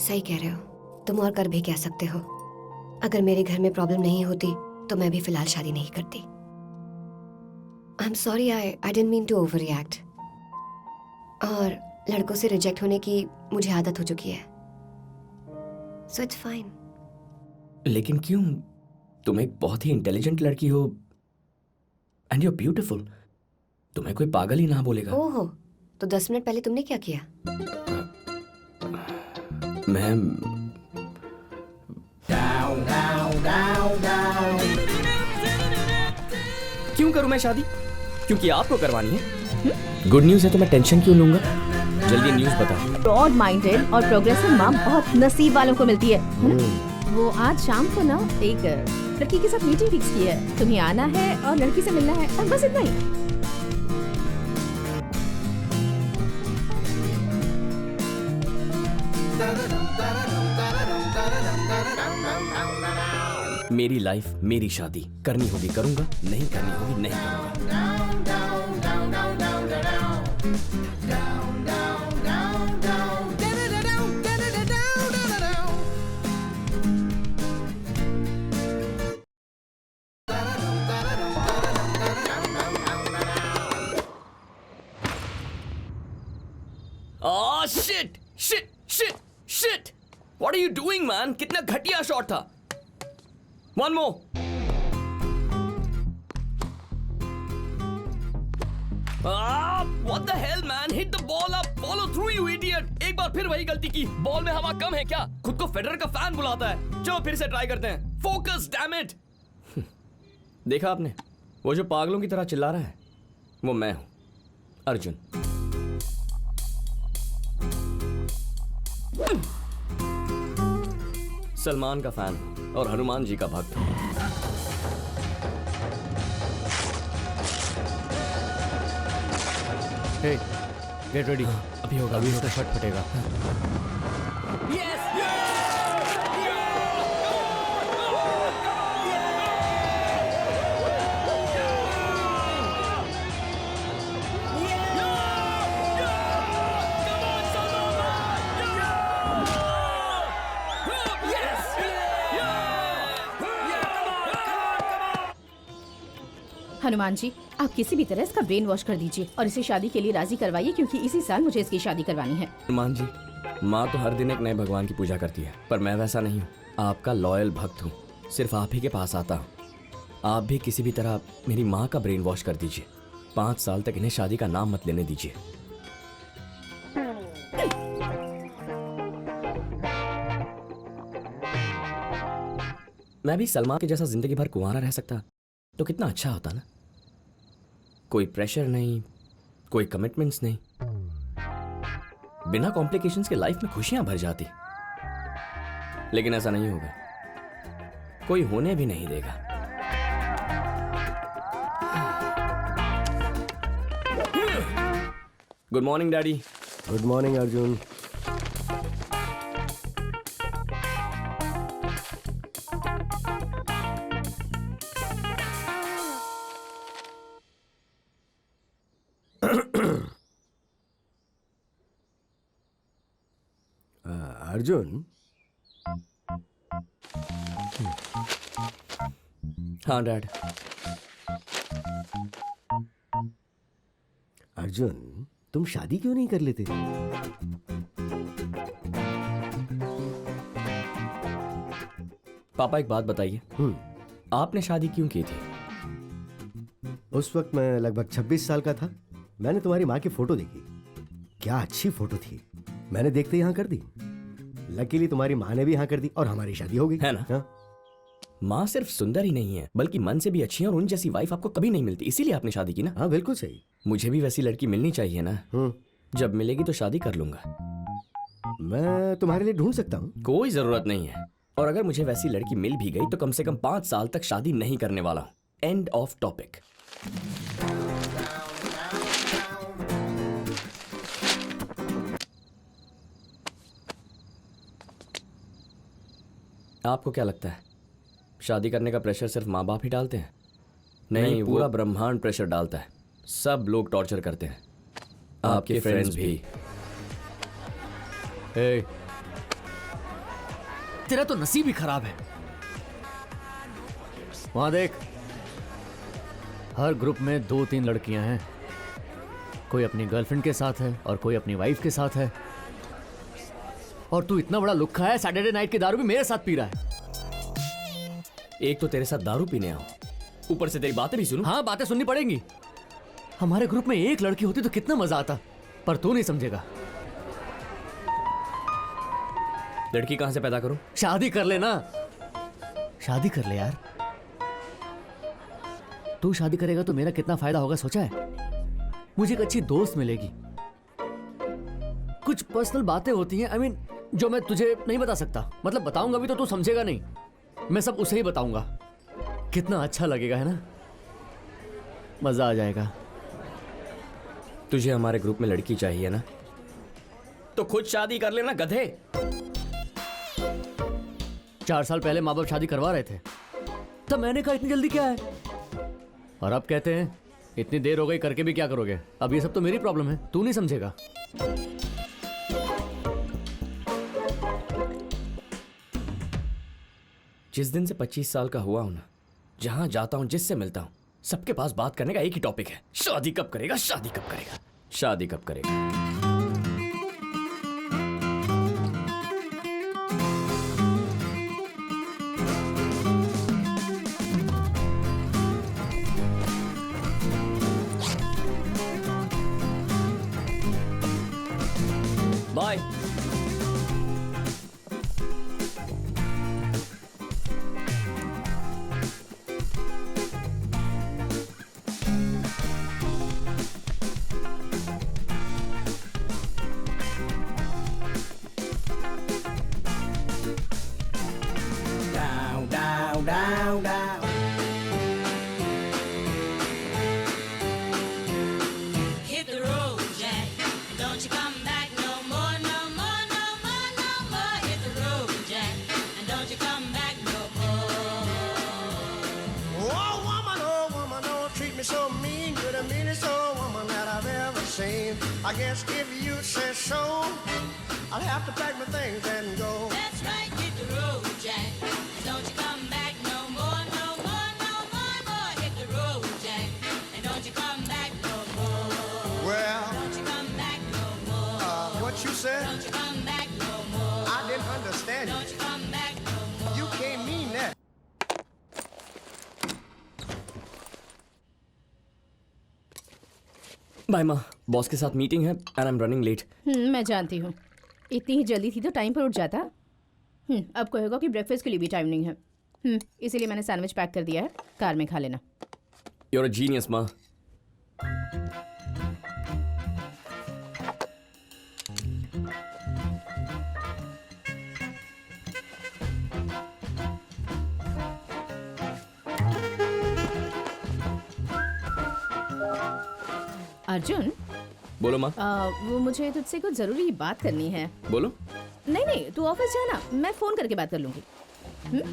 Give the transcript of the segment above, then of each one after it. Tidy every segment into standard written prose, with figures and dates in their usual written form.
सही कह रहे हो, तुम और कर भी क्या सकते हो। अगर मेरे घर में प्रॉब्लम नहीं होती तो मैं भी फिलहाल शादी नहीं करती। I am sorry, I didn't mean to overreact. और लड़कों से रिजेक्ट होने की मुझे आदत हो चुकी है, सो इट्स फाइन। लेकिन क्यों? तुम एक बहुत ही इंटेलिजेंट लड़की हो एंड यू आर ब्यूटीफुल। तुम्हें कोई पागल ही ना बोलेगा। ओहो, तो 10 मिनट पहले तुमने क्या किया? मैं क्यों करूं मैं शादी? क्योंकि आपको करवानी है। गुड न्यूज़ है तो मैं टेंशन क्यों लूंगा? जल्दी न्यूज़ बताओ। ब्रॉड माइंडेड और प्रोग्रेसिव माँ बहुत नसीब वालों को मिलती है ना? वो आज शाम को ना एक लड़की के साथ मीटिंग फिक्स की है। तुम्हें आना है और लड़की से मिलना है, और बस इतना ही। मेरी लाइफ, मेरी शादी। करनी होगी करूंगा, नहीं करनी होगी नहीं करूंगा। Oh shit! Shit! Shit! Shit! What are you doing, man? कितना घटिया शॉट था। One more. What the hell, man? Hit the ball up. Follow through, you idiot. एक बार फिर वही गलती की। बॉल में हवा कम है क्या? खुद को फेडरर का फैन बुलाता है। चलो फिर से ट्राई करते हैं। Focus, damn it. देखा आपने? वो जो पागलों की तरह चिल्ला रहा है, वो मैं हूं, अर्जुन। सलमान का फैन और हनुमान जी का भक्त। हे, गेट रेडी। अभी होगा, अभी इसका शॉट फटेगा। हनुमान जी, आप किसी भी तरह इसका ब्रेन वॉश कर दीजिए और इसे शादी के लिए राजी करवाइए, क्योंकि इसी साल मुझे इसकी शादी करवानी है। हनुमान जी, माँ तो हर दिन एक नए भगवान की पूजा करती है, पर मैं वैसा नहीं हूँ। आपका लॉयल भक्त हूँ, सिर्फ आप ही के पास आता हूँ। आप भी किसी भी तरह मेरी माँ का ब्रेन वॉश कर दीजिए। 5 साल तक इन्हें शादी का नाम मत लेने दीजिए। मैं भी सलमान के जैसा जिंदगी भर कुंवारा रह सकता तो कितना अच्छा होता ना। कोई प्रेशर नहीं, कोई कमिटमेंट्स नहीं, बिना कॉम्प्लिकेशंस के लाइफ में खुशियां भर जाती। लेकिन ऐसा नहीं होगा, कोई होने भी नहीं देगा। Good morning daddy. Good morning Arjun. Arjun. हाँ डैड। अर्जुन, तुम शादी क्यों नहीं कर लेते? पापा एक बात बताइए, आपने शादी क्यों की थी? उस वक्त मैं लगभग 26 साल का था। मैंने तुम्हारी माँ की फोटो देखी, क्या अच्छी फोटो थी। मैंने देखते यहाँ कर दी। लकीली तुम्हारी माँ ने भी हाँ कर दी और हमारी शादी हो गई, है ना? हाँ? माँ सिर्फ सुंदर ही नहीं है, बल्कि मन से भी अच्छी है, और उन जैसी वाइफ आपको कभी नहीं मिलती, इसीलिए आपने शादी की ना। हाँ बिल्कुल सही। मुझे भी वैसी लड़की मिलनी चाहिए ना। जब मिलेगी तो शादी कर लूंगा। मैं तुम्हारे लिए ढूंढ सकता हूँ। कोई जरूरत नहीं है, और अगर मुझे वैसी लड़की मिल भी गई तो कम से कम 5 साल तक शादी नहीं करने वाला हूँ। End of topic. आपको क्या लगता है, शादी करने का प्रेशर सिर्फ माँ बाप ही डालते हैं? नहीं, पूरा ब्रह्मांड प्रेशर डालता है। सब लोग टॉर्चर करते हैं, आपके फ्रेंड्स भी। हे, तेरा तो नसीब ही खराब है। वहां देख, हर ग्रुप में 2-3 लड़कियां हैं। कोई अपनी गर्लफ्रेंड के साथ है और कोई अपनी वाइफ के साथ है। और तू इतना बड़ा लुक्खा है, सैटरडे नाइट की दारू भी मेरे साथ पी रहा है। एक तो तेरे साथ दारू पीने आओ, ऊपर से तेरी बातें भी सुनूं। हाँ, बातें सुननी पड़ेंगी। हमारे ग्रुप में एक लड़की होती तो कितना मजा आता, पर तू नहीं समझेगा। लड़की कहां से पैदा करूं? शादी कर ले ना, शादी कर ले यार। तू शादी करेगा तो मेरा कितना फायदा होगा सोचा है? मुझे एक अच्छी दोस्त मिलेगी। कुछ पर्सनल बातें होती हैं, I mean, जो मैं तुझे नहीं बता सकता। मतलब बताऊंगा भी तो तू समझेगा नहीं। मैं सब उसे ही बताऊंगा। कितना अच्छा लगेगा, है ना? मजा आ जाएगा। तुझे हमारे ग्रुप में लड़की चाहिए ना, तो खुद शादी कर लेना गधे। 4 साल पहले माँ बाप शादी करवा रहे थे, तब मैंने कहा इतनी जल्दी क्या है, और अब कहते हैं इतनी देर हो गई, करके भी क्या करोगे। अब ये सब तो मेरी प्रॉब्लम है, तू नहीं समझेगा। जिस दिन से 25 साल का हुआ हूं ना, जहां जाता हूं, जिससे मिलता हूं, सबके पास बात करने का एक ही टॉपिक है, शादी कब करेगा, शादी कब करेगा, शादी कब करेगा। Bye. Down, down, down, down. Hit the road, Jack. Don't you come back no more, no more, no more, no more. Hit the road, Jack. And don't you come back no more. Oh woman, don't treat me so mean. You're the meanest old woman that I've ever seen. I guess if you say so, I'll have to pack my things and go. That's right, hit the road, Jack. And don't you come back no more, no more, no more, more. Hit the road, Jack. And don't you come back no more. Well, Don't you come back no more. what you said, Don't you come back no more. I didn't understand Don't you. you come back no more. You can't mean that. Bye माँ, boss के साथ meeting है and I am running late. मैं जानती हूँ, इतनी ही जल्दी थी तो टाइम पर उठ जाता। अब कहेगा कि ब्रेकफास्ट के लिए भी टाइम नहीं है। इसीलिए मैंने सैंडविच पैक कर दिया है, कार में खा लेना। यू आर अ जीनियस माँ। अर्जुन, बोलो माँ। वो मुझे तुझसे कुछ जरूरी बात करनी है। बोलो। नहीं, तू ऑफिस जाना, मैं फोन करके बात कर लूंगी।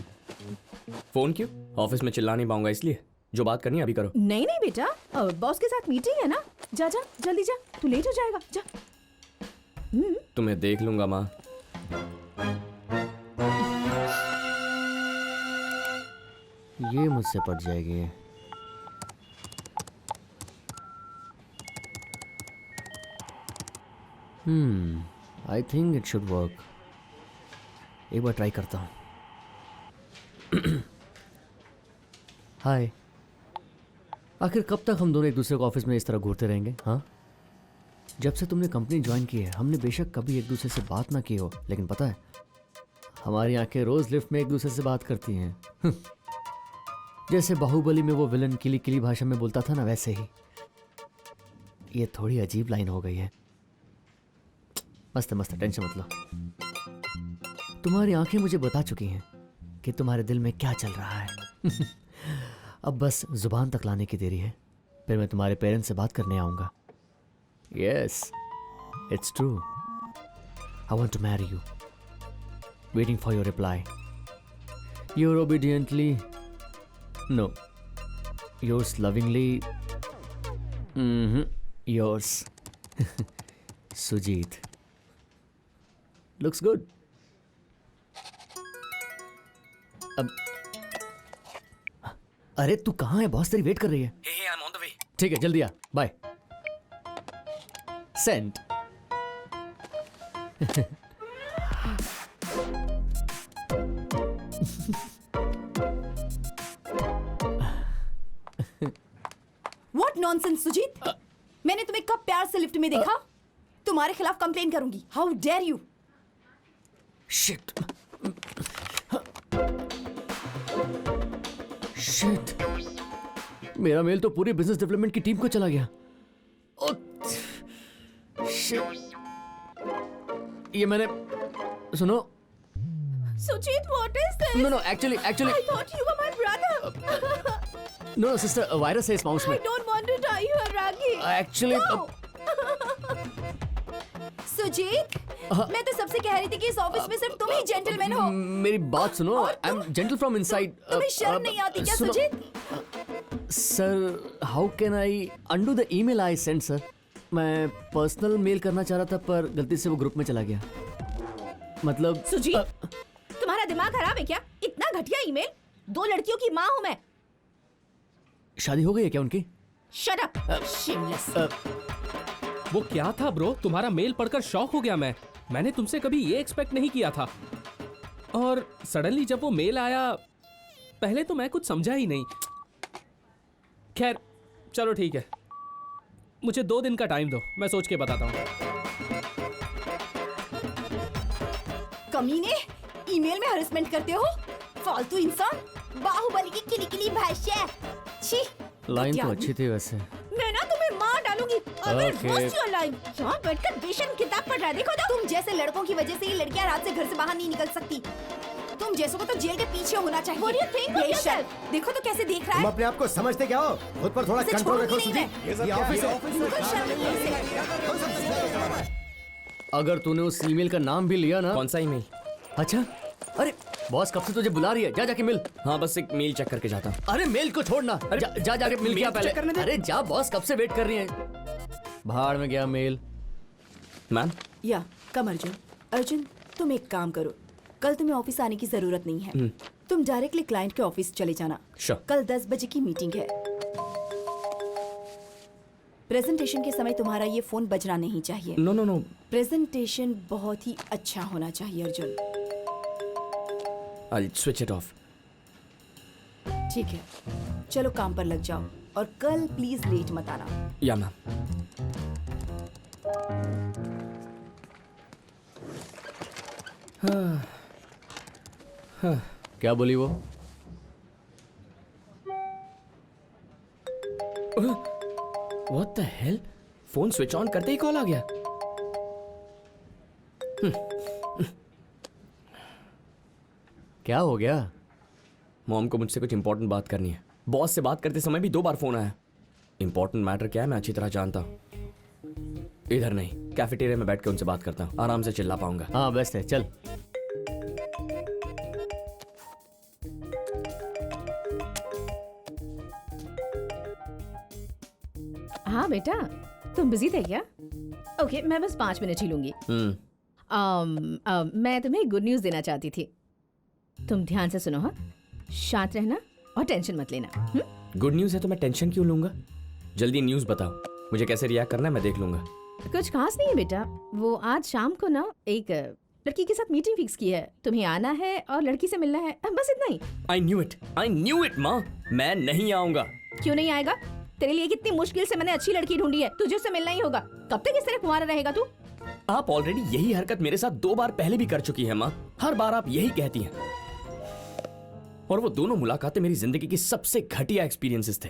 फोन क्यों? ऑफिस में चिल्ला नहीं पाऊंगा, इसलिए जो बात करनी है अभी करो। नहीं बेटा, बॉस के साथ मीटिंग है ना। जा जल्दी जा, तू लेट हो जाएगा। जा। तुम्हें देख लूंगा माँ। ये मुझसे पट जाएगी। I think it should work. एक बार ट्राई करता हूँ। हाय, आखिर कब तक हम दोनों एक दूसरे को ऑफिस में इस तरह घूरते रहेंगे? हाँ, जब से तुमने कंपनी ज्वाइन की है, हमने बेशक कभी एक दूसरे से बात ना की हो, लेकिन पता है, हमारी आंखें रोज लिफ्ट में एक दूसरे से बात करती हैं। जैसे बाहुबली में वो विलन किली किली भाषा में बोलता था ना, वैसे ही। ये थोड़ी अजीब लाइन हो गई है। मस्त मस्त, टेंशन मत लो। तुम्हारी आंखें मुझे बता चुकी हैं कि तुम्हारे दिल में क्या चल रहा है। अब बस जुबान तक लाने की देरी है, फिर मैं तुम्हारे पेरेंट्स से बात करने आऊंगा। Yes, it's true. I want to marry you. Waiting for your reply. Your obediently, no, yours lovingly, yours Sujit. Looks good. अरे तू कहाँ है? बॉस तेरी वेट कर रही है। Hey, I'm on the way. ठीक है, जल्दी आ। Bye. Send. What nonsense, Sujit? मैंने तुम्हें कब प्यार से लिफ्ट में देखा? तुम्हारे खिलाफ कंप्लेन करूंगी। How dare you? Shit. Shit. मेरा मेल तो पूरी बिजनेस डेवलपमेंट की टीम को चला गया। शिट। ये मैंने सुनो। Sujit, what is this? No no actually I thought you were my brother. No sister, virus है इस माउस I में। don't want to die here, Ragi. Actually No. Sujit, मैं तो सबसे कह रही थी कि इस ऑफिस में सिर्फ तुम ही जेंटलमैन हो। मेरी बात सुनो। I am gentle from inside. तुम्हें शर्म नहीं आती क्या, Sujit? Sir, how can I undo the email I send sir? मैं पर्सनल मेल करना चाह रहा था पर गलती से वो ग्रुप में चला गया। मतलब सुजीत, तुम्हारा दिमाग खराब है क्या? इतना घटिया ईमेल? 2 लड़कियों की माँ हूँ मैं। शादी हो गई है क्या उनकी? Shut up, shameless. वो क्या था ब्रो? तुम्हारा मेल पढ़कर शॉक हो गया मैं। मैंने तुमसे कभी ये एक्सपेक्ट नहीं किया था। और सडनली जब वो मेल आया, पहले तो मैं कुछ समझा ही नहीं। खैर, चलो ठीक है। मुझे 2 दिन का टाइम दो, मैं सोच के बताता हूँ। कमीने, ईमेल में हरेसमेंट करते हो? फालतू इंसान, बाहुबली की किली भाषा। छी, लाइन घटिया तो आदमी। अच्छी थी वैसे। मैं ना तुम्हें मार डालूंगी। Okay. यहाँ बैठकर बेशर्म किताब पढ़ रहा है। देखो तो, तुम जैसे लड़कों की वजह से ये लड़कियां रात से घर से बाहर नहीं निकल सकती। तुम जैसों को तो जेल के पीछे होना चाहिए। What do you think of yourself? देखो तो कैसे देख रहा तुम है। अपने आप को समझते क्या हो? खुद पर थोड़ा इसे कंट्रोल छोड़ूंगी रखो नहीं सुजीत। मैं। ये ऑफिस है। बिल्कुल शर्म नहीं है इसे। अगर तूने उस ईमेल का नाम भी लिया ना। कौन सा ईमेल? अच्छा, अरे बॉस कब से तुझे बुला रही है। जा जाके मिल। हाँ, बस एक मेल चेक करके जाता हूँ। अरे मेल को छोड़ना। जा जाके मिल गया मेल चेक करने पहले। दे। अरे जा, बॉस कब से वेट कर रही है। भाड़ में गया मेल। मैम, या कम अर्जुन। अर्जुन, तुम एक काम करो, कल तुम्हें ऑफिस आने की जरूरत नहीं है। तुम डायरेक्टली क्लाइंट के ऑफिस चले जाना। Sure. कल 10 बजे की मीटिंग है। प्रेजेंटेशन के समय तुम्हारा ये फोन बजना नहीं चाहिए। No no no. प्रेजेंटेशन बहुत ही अच्छा होना चाहिए Arjun. I'll switch it off. ठीक है, चलो काम पर लग जाओ और कल प्लीज लेट मत आना। या मैम। क्या बोली वो? What the hell? Phone switch on करते ही कॉल आ गया। क्या हो गया? मॉम को मुझसे कुछ इंपॉर्टेंट बात करनी है। बॉस से बात करते समय भी 2 बार फोन आया। इंपॉर्टेंट मैटर क्या है मैं अच्छी तरह जानता हूँ। इधर नहीं, कैफेटेरिया में बैठ के उनसे बात करता हूँ, आराम से चिल्ला पाऊंगा। हाँ बेस्ट है, चल। हाँ बेटा, तुम बिजी थे क्या? ओके, मैं बस 5 मिनट ही लूंगी। मैं तुम्हें गुड न्यूज़ देना चाहती थी। तुम ध्यान से सुनो। हाँ, शांत रहना और टेंशन मत लेना। गुड न्यूज़ है तो मैं टेंशन क्यों लूंगा? जल्दी न्यूज़ बताओ, मुझे कैसे रिएक्ट करना है मैं देख लूंगा। कुछ खास नहीं है बेटा। वो आज शाम को ना एक लड़की के साथ मीटिंग फिक्स की है। तुम्हें आना है और लड़की से मिलना है, बस इतना ही। आई न्यू इट माँ, मैं नहीं आऊंगा। क्यों नहीं आएगा? तेरे लिए कितनी मुश्किल से मैंने अच्छी लड़की ढूंढी है, तुझे उससे मिलना ही होगा। कब तक इस तरह कुंवारा रहेगा तू? आप ऑलरेडी यही हरकत मेरे साथ 2 बार पहले भी कर चुकी है माँ। हर बार आप यही कहती हैं। और वो दोनों मुलाकातें मेरी जिंदगी की सबसे घटिया एक्सपीरियंसेस थे।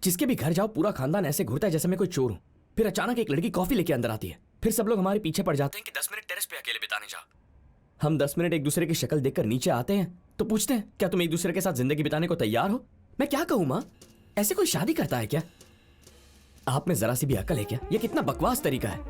जिसके भी घर जाओ पूरा खानदान ऐसे घूरता है जैसे मैं कोई चोर हूं। फिर अचानक एक लड़की कॉफी लेके अंदर आती है। फिर सब लोग हमारे पीछे पड़ जाते हैं कि 10 मिनट टेरेस पे अकेले बिताने जाओ। हम 10 मिनट एक दूसरे की शक्ल देखकर नीचे आते हैं तो पूछते हैं क्या तुम एक दूसरे के साथ जिंदगी बिताने को तैयार हो? मैं क्या कहूं माँ, ऐसे कोई शादी करता है क्या? आप में जरा सी भी अकल है क्या? ये कितना बकवास तरीका है।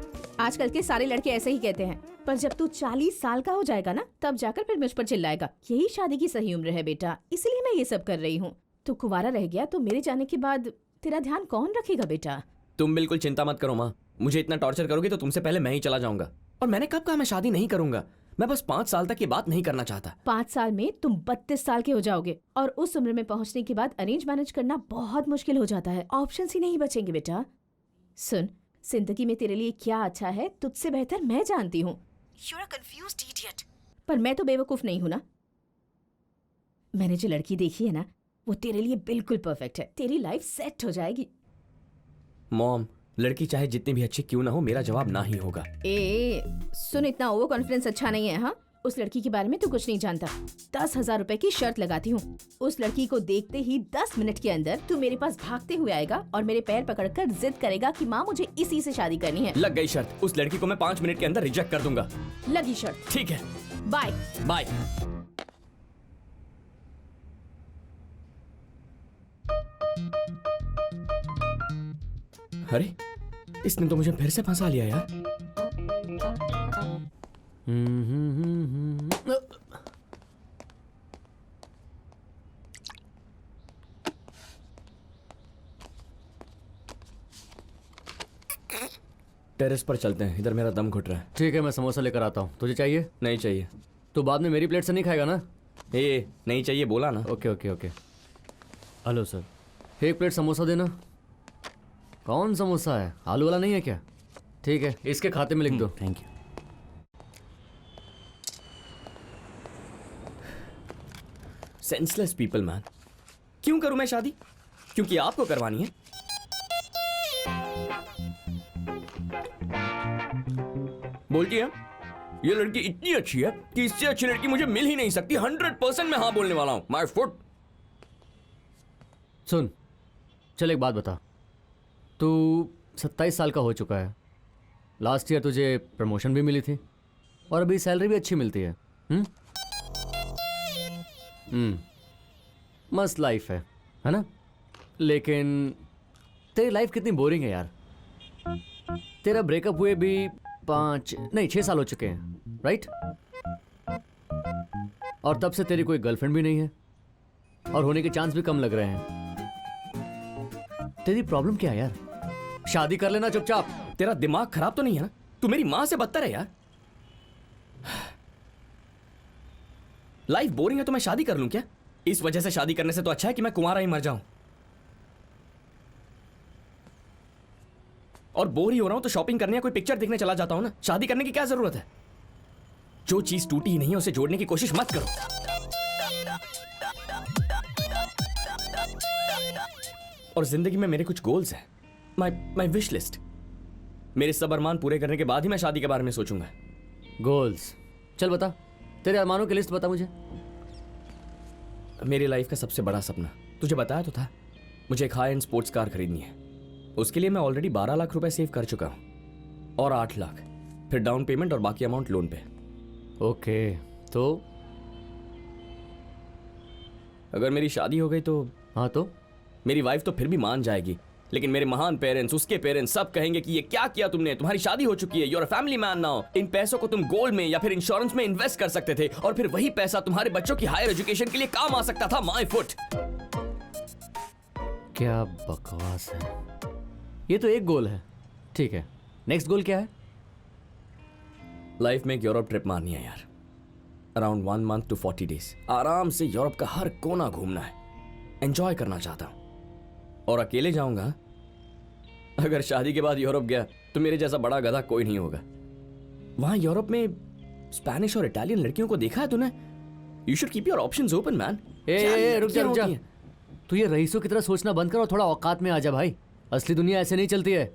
आजकल के सारे लड़के ऐसे ही कहते हैं, पर जब तू 40 साल का हो जाएगा ना, तब जाकर फिर मुझ पर चिल्लाएगा। यही शादी की सही उम्र है बेटा, इसलिए मैं ये सब कर रही हूँ। तू कुंवारा रह गया तो मेरे जाने के बाद तेरा ध्यान कौन रखेगा बेटा? तुम बिल्कुल चिंता मत करो माँ, मुझे इतना टॉर्चर करोगे तो तुमसे पहले मैं ही चला जाऊंगा। और मैंने कब कहा मैं शादी नहीं करूंगा? मैं बस 5 साल तक ये बात नहीं करना चाहता। 5 साल में तुम 32 साल के हो जाओगे और उस उम्र में पहुंचने के बाद अरेंज मैनेज करना बहुत मुश्किल हो जाता है। ऑप्शंस ही नहीं बचेंगे बेटा। सुन, जिंदगी में तेरे लिए क्या अच्छा है तुझसे बेहतर मैं जानती हूँ। You're a confused idiot. पर मैं तो बेवकूफ नहीं हूँ ना। मैंने जो लड़की देखी है ना, वो तेरे लिए बिल्कुल परफेक्ट है। तेरी लाइफ सेट हो जाएगी। मॉम, लड़की चाहे जितनी भी अच्छी क्यों ना हो, मेरा जवाब ना ही होगा। सुन, इतना ओवर कॉन्फिडेंस अच्छा नहीं है। हाँ, उस लड़की के बारे में तू कुछ नहीं जानता। 10,000 रुपए की शर्त लगाती हूँ, उस लड़की को देखते ही 10 मिनट के अंदर तू मेरे पास भागते हुए आएगा और मेरे पैर पकड़कर जिद करेगा कि माँ मुझे इसी से शादी करनी है। लग गई शर्त। उस लड़की को मैं 5 मिनट के अंदर रिजेक्ट कर दूंगा। लगी शर्त। ठीक है, बाय। बाय। अरे, इसने तो मुझे फिर से फंसा लिया यार। टेरेस पर चलते हैं, इधर मेरा दम घुट रहा है। ठीक है, मैं समोसा लेकर आता हूँ। तुझे चाहिए? नहीं चाहिए। तो बाद में मेरी प्लेट से नहीं खाएगा ना? ए, नहीं चाहिए बोला ना। Okay okay okay. Hello sir, एक प्लेट समोसा देना। कौन समोसा है? आलू वाला नहीं है क्या? ठीक है, इसके खाते में लिख दो। Thank you. Senseless people man. क्यों करूं मैं शादी? क्योंकि आपको करवानी है। बोलती है ये लड़की इतनी अच्छी है कि इससे अच्छी लड़की मुझे मिल ही नहीं सकती। 100% मैं हाँ बोलने वाला हूं। My foot. सुन, चल एक बात बता। तू 27 साल का हो चुका है। लास्ट ईयर तुझे प्रमोशन भी मिली थी और अभी सैलरी भी अच्छी मिलती है। मस्त लाइफ है ना? लेकिन तेरी लाइफ कितनी बोरिंग है यार। तेरा ब्रेकअप हुए भी 6 साल हो चुके हैं, राइट? और तब से तेरी कोई गर्लफ्रेंड भी नहीं है और होने के चांस भी कम लग रहे हैं। तेरी प्रॉब्लम क्या है यार? शादी कर लेना चुपचाप। तेरा दिमाग खराब तो नहीं है ना? तू मेरी मां से बदतर है यार। लाइफ बोरिंग है तो मैं शादी कर लूं क्या? इस वजह से शादी करने से तो अच्छा है कि मैं कुंवारा ही मर जाऊं। और बोर ही हो रहा हूं तो शॉपिंग करने या कोई पिक्चर देखने चला जाता हूं ना। शादी करने की क्या जरूरत है? जो चीज टूटी ही नहीं है उसे जोड़ने की कोशिश मत करो। और जिंदगी में मेरे कुछ गोल्स हैं। My wish list. मेरे सब अरमान पूरे करने के बाद ही मैं शादी के बारे में सोचूंगा। गोल्स? चल बता, तेरे अरमानों की लिस्ट बता मुझे। मेरी लाइफ का सबसे बड़ा सपना तुझे बताया तो था, मुझे एक हाई एंड स्पोर्ट्स कार खरीदनी है। उसके लिए मैं ऑलरेडी 12 लाख रुपए सेव कर चुका हूं और 8 लाख फिर डाउन पेमेंट और बाकी अमाउंट लोन पे। ओके, तो अगर मेरी शादी हो गई तो? हाँ, तो मेरी वाइफ तो फिर भी मान जाएगी, लेकिन मेरे महान पेरेंट्स, उसके पेरेंट्स सब कहेंगे कि ये क्या किया तुमने, तुम्हारी शादी हो चुकी है, you are a family man now. इन पैसों को तुम गोल्ड में या फिर इंश्योरेंस में इन्वेस्ट कर सकते थे और फिर वही पैसा तुम्हारे बच्चों की हायर एजुकेशन के लिए काम आ सकता था। My foot. क्या बकवास है। ये तो एक गोल है, ठीक है। नेक्स्ट गोल क्या है? लाइफ में एक यूरोप ट्रिप मारनी है यार। Around 1 month to 40 days। आराम से यूरोप का हर कोना घूमना है। एंजॉय करना चाहता हूं और अकेले जाऊंगा। अगर शादी के बाद यूरोप गया तो मेरे जैसा बड़ा गधा कोई नहीं होगा। वहां यूरोप में स्पेनिश और इटालियन लड़कियों को देखा है तूने? You should keep your options open man. रुक जा। तू ये रईसों की तरह सोचना बंद कर और थोड़ा औकात में आ जा भाई। असली दुनिया ऐसे नहीं चलती है।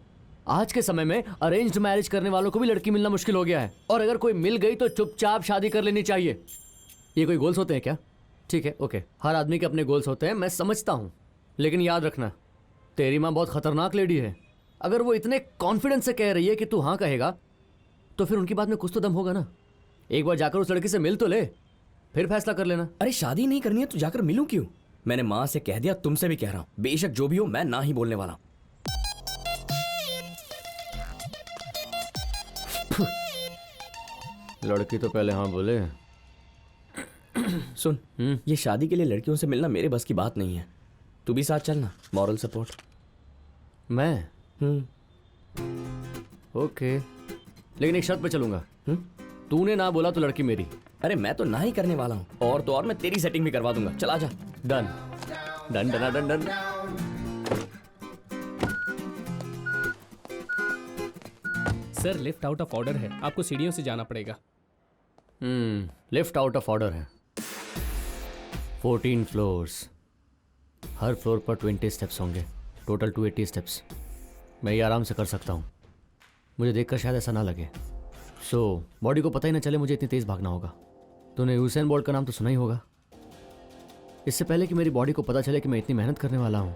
आज के समय में अरेंज्ड मैरिज करने वालों को भी लड़की मिलना मुश्किल हो गया है और अगर कोई मिल गई तो चुपचाप शादी कर लेनी चाहिए। ये कोई गोल्स होते हैं क्या? ठीक है, ओके, हर आदमी के अपने गोल्स होते हैं, मैं समझता हूँ, लेकिन याद रखना तेरी माँ बहुत खतरनाक लेडी है। अगर वो इतने कॉन्फिडेंस से कह रही है कि तू हाँ कहेगा तो फिर उनकी बात में कुछ तो दम होगा ना। एक बार जाकर उस लड़की से मिल तो ले, फिर फैसला कर लेना। अरे शादी नहीं करनी है तो जाकर मिलूं क्यों? मैंने माँ से कह दिया, तुमसे भी कह रहा हूं, बेशक जो भी हो मैं ना ही बोलने वाला हूं। लड़की तो पहले हाँ बोले। सुन, ये शादी के लिए लड़कियों से मिलना मेरे बस की बात नहीं है। तू भी साथ चलना, मॉरल सपोर्ट। मैं? ओके, लेकिन एक शर्त पे चलूंगा। तूने ना बोला तो लड़की मेरी। अरे मैं तो ना ही करने वाला हूँ, और तो और मैं तेरी सेटिंग भी करवा दूंगा। चला जा। Done done done done done. Sir lift out of order है, आपको सीढ़ियों से जाना पड़ेगा। लिफ्ट आउट ऑफ ऑर्डर है। 14 फ्लोर्स, हर फ्लोर पर 20 स्टेप्स होंगे, टोटल 280 स्टेप्स। मैं ये आराम से कर सकता हूँ। मुझे देखकर शायद ऐसा ना लगे, सो बॉडी को पता ही ना चले मुझे इतनी तेज़ भागना होगा। तूने यूसेन बोल्ट का नाम तो सुना ही होगा। इससे पहले कि मेरी बॉडी को पता चले कि मैं इतनी मेहनत करने वाला हूँ,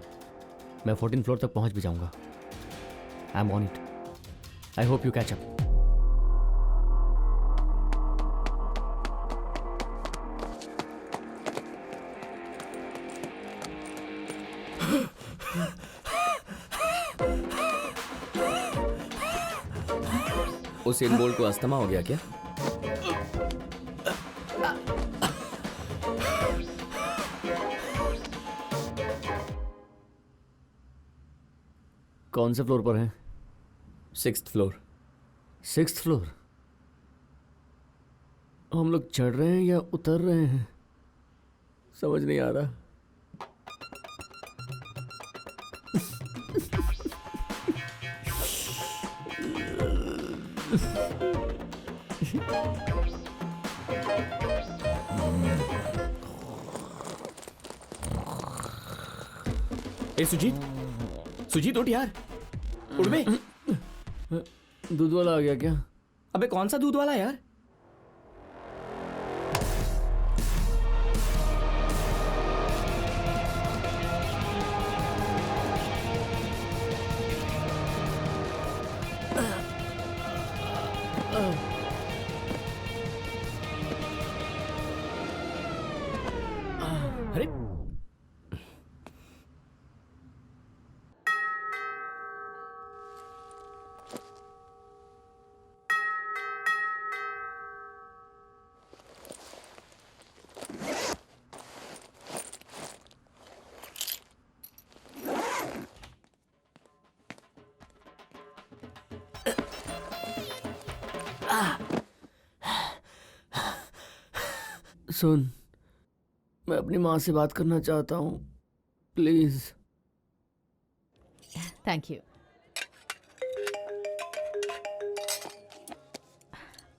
मैं 14 फ्लोर तक पहुँच भी जाऊँगा। I am on it. I hope you catch up. उस इन बोल्ट को अस्थमा हो गया क्या? कौन से फ्लोर पर है? 6th floor. 6th floor. हम लोग चढ़ रहे हैं या उतर रहे हैं, समझ नहीं आ रहा। ए सुजीत, सुजीत उठ यार, उठ बे। दूध वाला आ गया क्या? अबे कौन सा दूध वाला यार? अरे सुन, मैं अपनी माँ से बात करना चाहता हूँ, please. Thank you.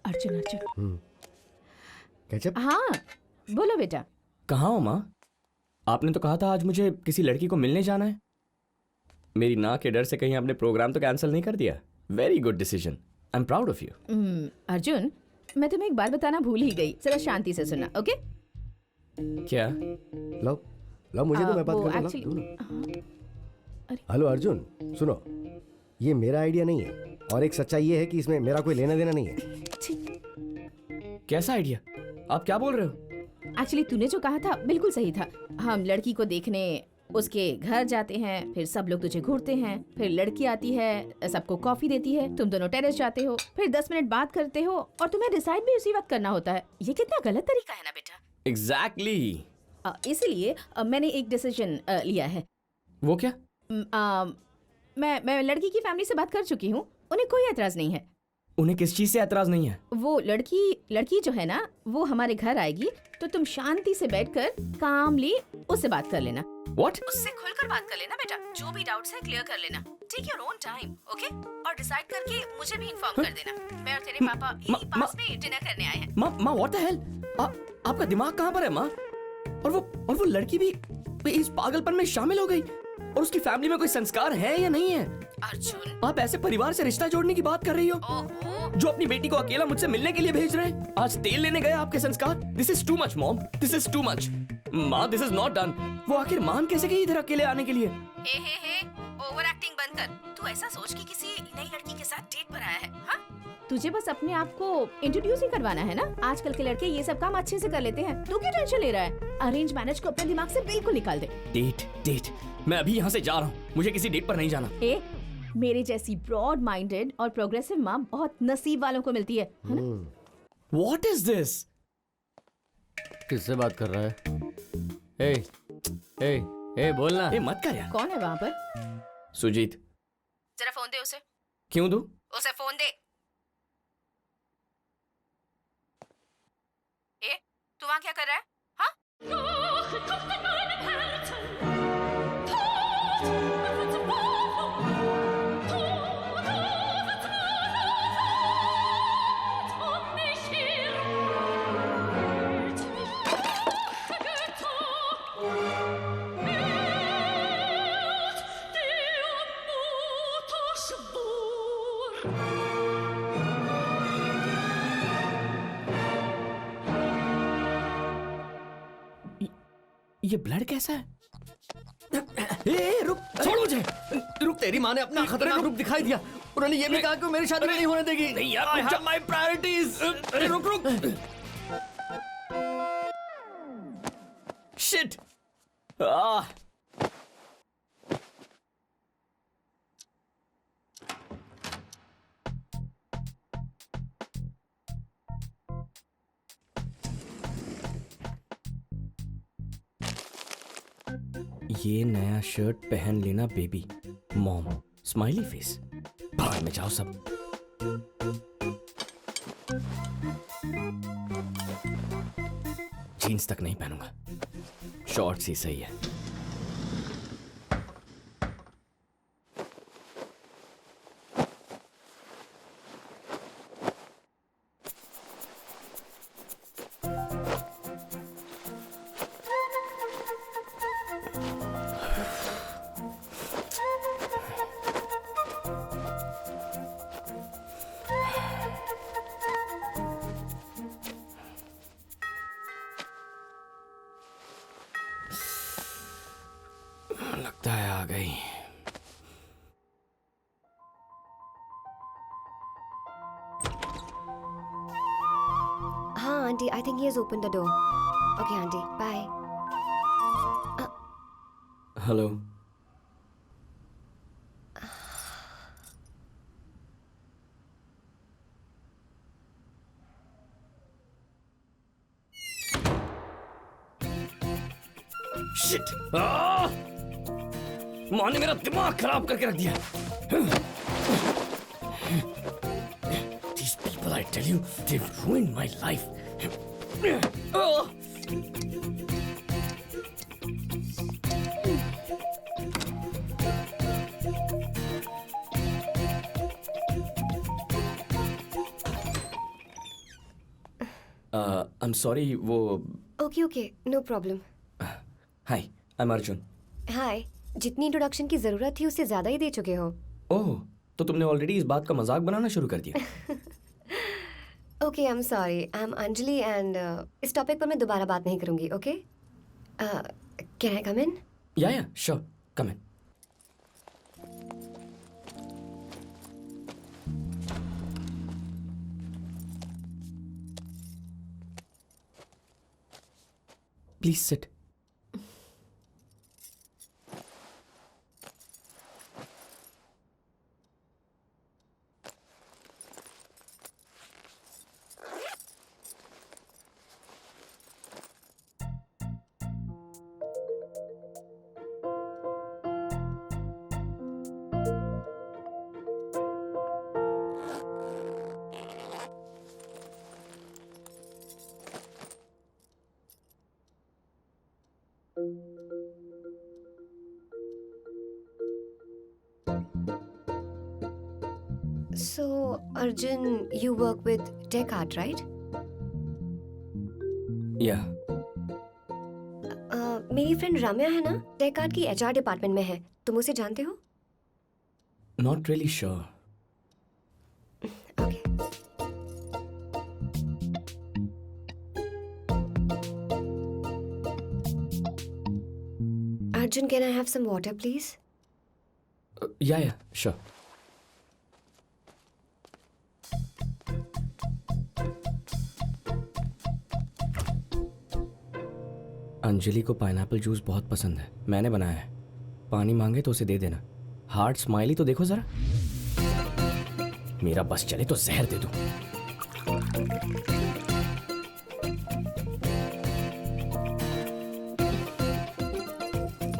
Arjun Arjun. Catch up? हाँ बोलो बेटा। कहाँ हो माँ? आपने तो कहा था आज मुझे किसी लड़की को मिलने जाना है। मेरी ना के डर से कहीं आपने प्रोग्राम तो कैंसिल नहीं कर दिया? Very good decision, I am proud of you. Arjun, मैं तुम्हें एक बात बताना भूल ही गई, जरा शांति से सुनना, ओके? क्या? लो लो, मुझे तो मैं बात वो करता actually- हूँ। हेलो अर्जुन, सुनो, ये मेरा आइडिया नहीं है, और एक सच्चाई ये है कि इसमें मेरा कोई लेना देना नहीं है। कैसा आइडिया? आप क्या बोल रहे हो? एक्चुअली तूने जो कहा था बिल्कुल सही था। हम लड़की को देखने उसके घर जाते हैं, फिर सब लोग तुझे घूरते हैं, फिर लड़की आती है, सबको कॉफी देती है, तुम दोनों टेरेस जाते हो, फिर 10 मिनट बात करते हो, और तुम्हें डिसाइड भी उसी वक्त करना होता है। ये कितना गलत तरीका है ना बेटा। एग्जैक्टली। इसलिए मैंने एक डिसीजन लिया है। वो क्या? मैं लड़की की फैमिली से बात कर चुकी हूँ, उन्हें कोई एतराज नहीं है। उन्हें किस चीज से एतराज नहीं है? वो लड़की जो है ना, वो हमारे घर आएगी, तो तुम शांति से बैठकर कामली उससे बात कर लेना। What? उससे खुलकर बात कर लेना बेटा, जो भी डाउट्स है क्लियर कर लेना। Take your own time, okay? और डिसाइड करके मुझे भी इन्फॉर्म कर देना। मैं और तेरे पापा यही पास में डिनर करने आए हैं। माँ व्हाट द हेल? आपका दिमाग कहाँ पर है माँ? और वो लड़की भी इस पागलपन में शामिल हो गई, और उसकी फैमिली में कोई संस्कार है या नहीं है? अर्जुन, आप ऐसे परिवार से रिश्ता जोड़ने की बात कर रही हो, ओहो, जो अपनी बेटी को अकेला मुझसे मिलने के लिए भेज रहे हैं। आज तेल लेने गए आपके संस्कार। This is too much mom, this is too much. माँ दिस इज नॉट डन। वो आखिर मान कैसे गई इधर अकेले आने के लिए? हे ओवर एक्टिंग बंद कर। तू ऐसा सोच कि किसी नई लड़की के साथ डेट पर आया है, हाँ? तुझे बस अपने आप को इंट्रोड्यूस ही करवाना है ना। आजकल के लड़के ये सब काम अच्छे से कर लेते हैं, तू क्यों टेंशन ले रहा है? अरेंज मैरिज को अपने दिमाग से बिल्कुल निकाल दे। डेट, मैं अभी यहाँ से जा रहा हूँ, मुझे किसी डेट पर नहीं जाना। मेरे जैसी ब्रॉड माइंडेड और प्रोग्रेसिव माँ बहुत नसीब वालों को मिलती है ना? What is this? किससे बात कर रहा है? ए बोलना। ए मत कर यार। कौन है वहाँ पर? सुजीत। जरा फोन दे उसे। क्यों दूं? उसे फोन दे। वहाँ क्या कर रहा है? हाँ? ये ब्लड कैसा है? ए, रुक, छोड़ मुझे। रुक, तेरी माँ ने अपना खतरनाक रूप दिखाई दिया। उन्होंने ये भी कहा कि वो मेरी शादी नहीं होने देगी। नहीं यार, I have my priorities। अरे रुक रुक। Shit। ये नया शर्ट पहन लेना बेबी। Mom smiley face. बाहर में जाओ सब। जीन्स तक नहीं पहनूंगा, शॉर्ट्स ही सही है। लगता है आ गई। हाँ aunty, I think he has open the door. Okay aunty, bye. Hello. Shit! माँ ने मेरा दिमाग खराब करके रख दिया। These people, I tell you, they've ruined my life. I'm sorry, वो okay okay, no problem. Hi, I'm Arjun. Hi, जितनी इंट्रोडक्शन की जरूरत थी उससे ज्यादा ही दे चुके हो। ओह, तो तुमने ऑलरेडी इस बात का मजाक बनाना शुरू कर दिया। Okay, I am sorry, I am Anjali and इस टॉपिक पर मैं दोबारा बात नहीं करूंगी। ओके, कैन आई कम इन? या, sure, come in. Please sit. So, Arjun, you work with tech art, right? या, मेरी फ्रेंड राम्या है ना, टेक आर्ट की एचआर डिपार्टमेंट में है। तुम उसे जानते हो? Not really sure. Okay. Arjun, can I have some water, please? या, श्योर। अंजलि को पाइनएप्पल जूस बहुत पसंद है, मैंने बनाया है। पानी मांगे तो उसे दे देना। हार्ट स्माइली तो देखो जरा। मेरा बस चले तो जहर दे दूं।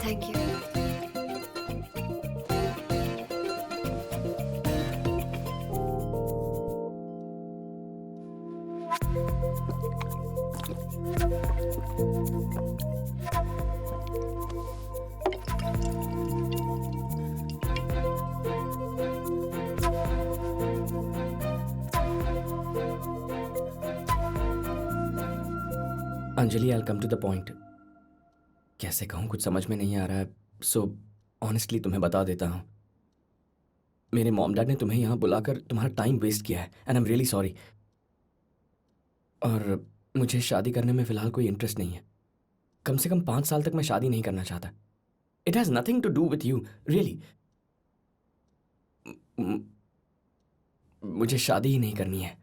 Thank you. Anjali, I come to the point. कैसे कहूँ, कुछ समझ में नहीं आ रहा है. सो ऑनेस्टली तुम्हें बता देता हूँ. मेरे मॉम डैड ने तुम्हें यहाँ बुलाकर तुम्हारा टाइम वेस्ट किया है and I am really sorry. और मुझे शादी करने में फ़िलहाल कोई इंटरेस्ट नहीं है. कम से कम 5 साल तक मैं शादी नहीं करना चाहता. It has nothing to do with you, really. मुझे शादी ही नहीं करनी है.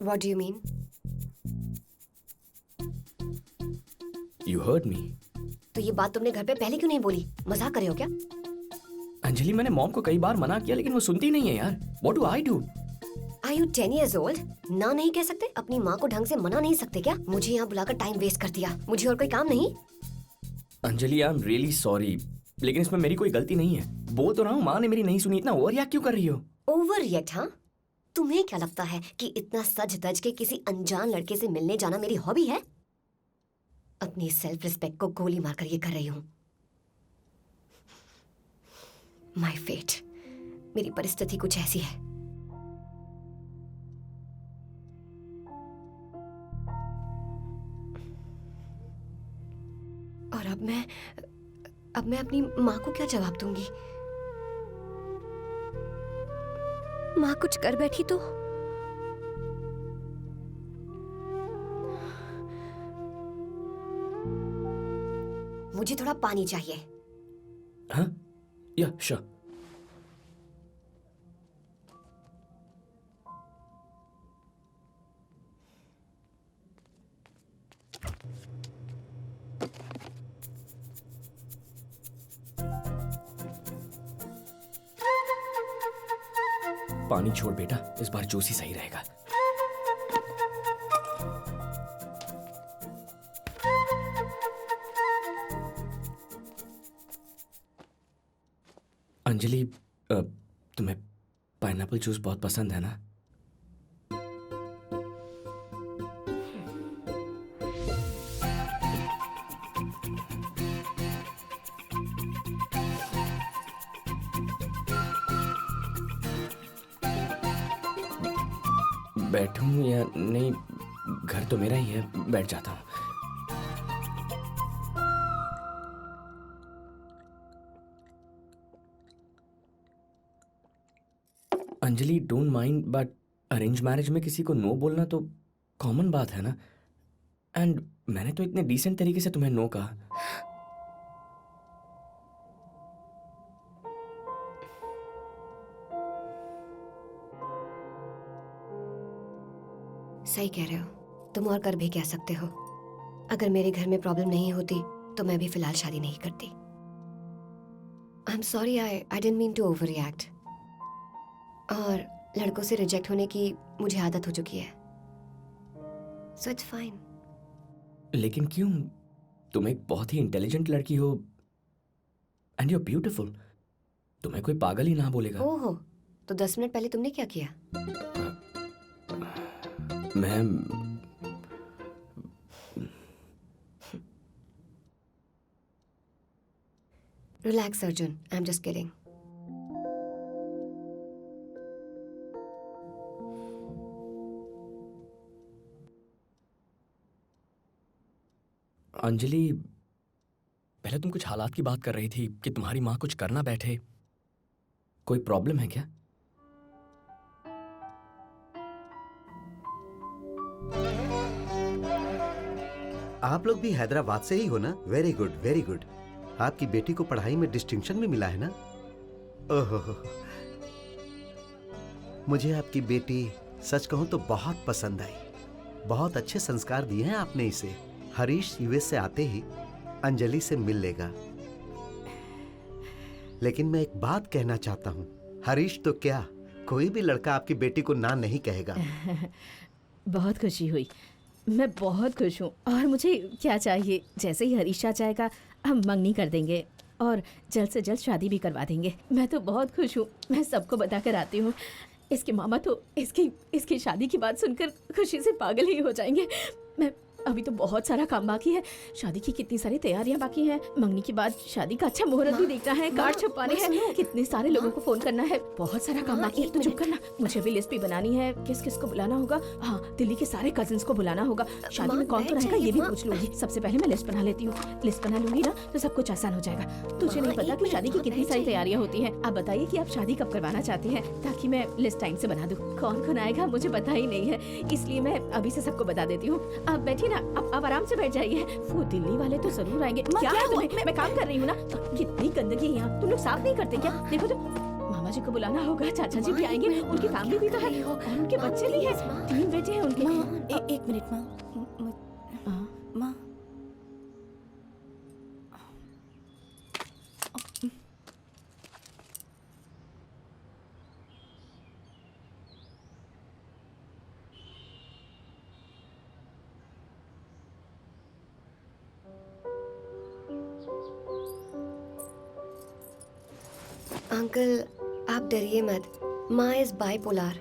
What do you mean? You heard me. तो ये बात तुमने घर पे पहले क्यों नहीं बोली? मजाक कर रहे हो क्या? अंजलि, मैंने मॉम को कई बार मना किया लेकिन वो सुनती नहीं है यार. What do I do? Are you 10 years old? ना नहीं कह सकते? अपनी माँ को ढंग से मना नहीं सकते क्या? मुझे यहाँ बुलाकर टाइम वेस्ट कर दिया. मुझे और कोई काम नहीं? अंजलि, आई एम रियली सॉरी, लेकिन इसमें मेरी कोई गलती नहीं है. बोल तो रहा हूँ, माँ ने मेरी नहीं सुनी. इतना ओवर रिएक्ट क्यों कर रही हो? Over react? हाँ, तुम्हें क्या लगता है कि इतना सज धज के किसी अनजान लड़के से मिलने जाना मेरी हॉबी है? अपनी सेल्फ रिस्पेक्ट को गोली मारकर ये कर रही हूँ. माय फेट, मेरी परिस्थिति कुछ ऐसी है. और अब मैं अपनी माँ को क्या जवाब दूंगी? माँ कुछ कर बैठी तो? मुझे थोड़ा पानी चाहिए. हाँ, या श्योर. पानी छोड़ बेटा, इस बार जूस ही सही रहेगा. अंजलि, तुम्हें पाइनएप्पल जूस बहुत पसंद है ना? बैठूं या नहीं? घर तो मेरा ही है, बैठ जाता हूँ. Anjali, don't mind, but arrange marriage में किसी को नो बोलना तो कॉमन बात है ना. एंड मैंने तो इतने डिसेंट तरीके से तुम्हें नो कहा. सही कह रहे हो. तुम और कर भी कह सकते हो. अगर मेरे घर में प्रॉब्लम नहीं होती तो मैं भी फिलहाल शादी नहीं करती. I am sorry, I didn't mean to overreact. और लड़कों से रिजेक्ट होने की मुझे आदत हो चुकी है. So it's fine. लेकिन क्यों? तुम एक बहुत ही इंटेलिजेंट लड़की हो एंड यू आर ब्यूटीफुल. तुम्हें कोई पागल ही ना बोलेगा. ओहो, तो 10 मिनट पहले तुमने क्या किया? मैं relax Arjun, I am just kidding. Anjali, पहले तुम कुछ हालात की बात कर रही थी कि तुम्हारी माँ कुछ करना बैठे. कोई प्रॉब्लम है क्या? आप लोग भी हैदराबाद से ही हो ना? Very good, very good. आपकी बेटी को पढ़ाई में डिस्टिंक्शन भी मिला है ना? ओहो, मुझे आपकी बेटी सच कहूं तो बहुत पसंद आई. बहुत अच्छे संस्कार दिए हैं आपने इसे. हरीश यूएस से आते ही अंजलि से मिल लेगा. लेकिन मैं एक बात कहना चाहता हूँ, हरीश तो क्या, कोई भी लड़का आपकी बेटी को ना नहीं कहेगा. बहुत खुशी हुई. मैं बहुत खुश हूँ. और मुझे क्या चाहिए? जैसे ही हरीश आ जाएगा हम मंगनी कर देंगे और जल्द से जल्द शादी भी करवा देंगे. मैं तो बहुत खुश हूँ. मैं सबको बता कर आती हूँ. इसके मामा तो इसकी शादी की बात सुनकर खुशी से पागल ही हो जाएंगे। मैं अभी तो बहुत सारा काम बाकी है। शादी की कितनी सारी तैयारियां बाकी हैं। मंगनी के बाद शादी का अच्छा मुहूर्त भी देखना है, कार्ड छपवाने हैं, कितने सारे लोगों को फोन करना है, बहुत सारा काम बाकी है। तो चुप करना, मुझे भी लिस्ट भी बनानी है, किस किस को बुलाना होगा। हाँ, दिल्ली के सारे कजिन्स को बुलाना होगा। शादी में कौन तो रहेगा ये भी पूछ लूंगी। सबसे पहले मैं लिस्ट बना लेती हूँ। लिस्ट बना लूंगी ना तो सब कुछ आसान हो जाएगा। तुझे नहीं पता कि शादी की कितनी सारी तैयारियां होती हैं। आप बताइए कि आप शादी कब करवाना चाहती हैं, ताकि मैं लिस्ट टाइम से बना दूँ। कौन कौन आएगा मुझे पता ही नहीं है, इसलिए मैं अभी से सबको बता देती हूँ। आप बैठिए ना, आप आराम से बैठ जाइए। वो दिल्ली वाले तो जरूर आएंगे। क्या है तुम्हें? मैं काम कर रही हूँ ना। कितनी गंदगी है यहाँ, तुम लोग साफ नहीं करते क्या? देखो तो मामा जी को बुलाना होगा, चाचा जी भी आएंगे, उनकी फैमिली भी तो है और उनके बच्चे भी हैं, 3 बेटे हैं उनके। एक मिनट माँ। माँ अंकल आप डरिए मत, माँ इज बाइपोलर।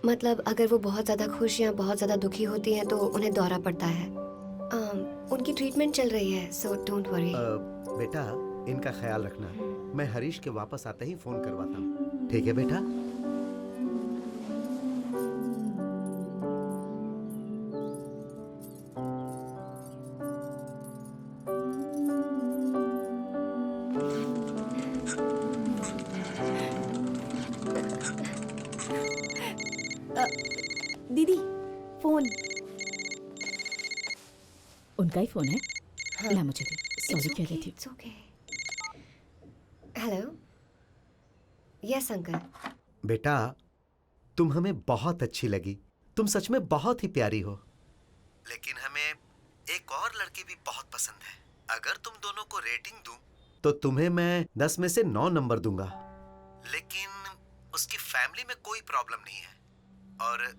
मतलब अगर वो बहुत ज़्यादा खुश या बहुत ज़्यादा दुखी होती हैं तो उन्हें दौरा पड़ता है। उनकी ट्रीटमेंट चल रही है, सो डोंट वरी। बेटा इनका ख्याल रखना, मैं हरीश के वापस आते ही फोन करवाता हूँ, ठीक है बेटा? दीदी फोन। उनका ही फोन है। ला मुझे दे। सॉरी कह रही थी। It's okay. Hello, yes uncle. बेटा तुम हमें बहुत अच्छी लगी, तुम सच में बहुत ही प्यारी हो, लेकिन हमें एक और लड़की भी बहुत पसंद है। अगर तुम दोनों को रेटिंग दूं तो तुम्हें मैं 10 में से 9 नंबर दूंगा, लेकिन उसकी फैमिली में कोई प्रॉब्लम नहीं है और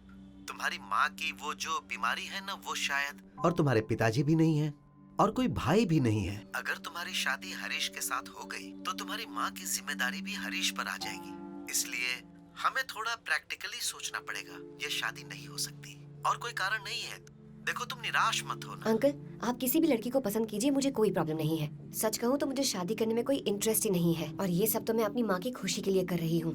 तुम्हारी माँ की वो जो बीमारी है ना वो शायद, और तुम्हारे पिताजी भी नहीं है और कोई भाई भी नहीं है। अगर तुम्हारी शादी हरीश के साथ हो गई तो तुम्हारी माँ की जिम्मेदारी भी हरीश पर आ जाएगी, इसलिए हमें थोड़ा प्रैक्टिकली सोचना पड़ेगा। ये शादी नहीं हो सकती और कोई कारण नहीं है। देखो तुम निराश मत हो ना। अंकल आप किसी भी लड़की को पसंद कीजिए, मुझे कोई प्रॉब्लम नहीं है। सच कहूँ तो मुझे शादी करने में कोई इंटरेस्ट ही नहीं है और ये सब तो मैं अपनी माँ की खुशी के लिए कर रही हूँ।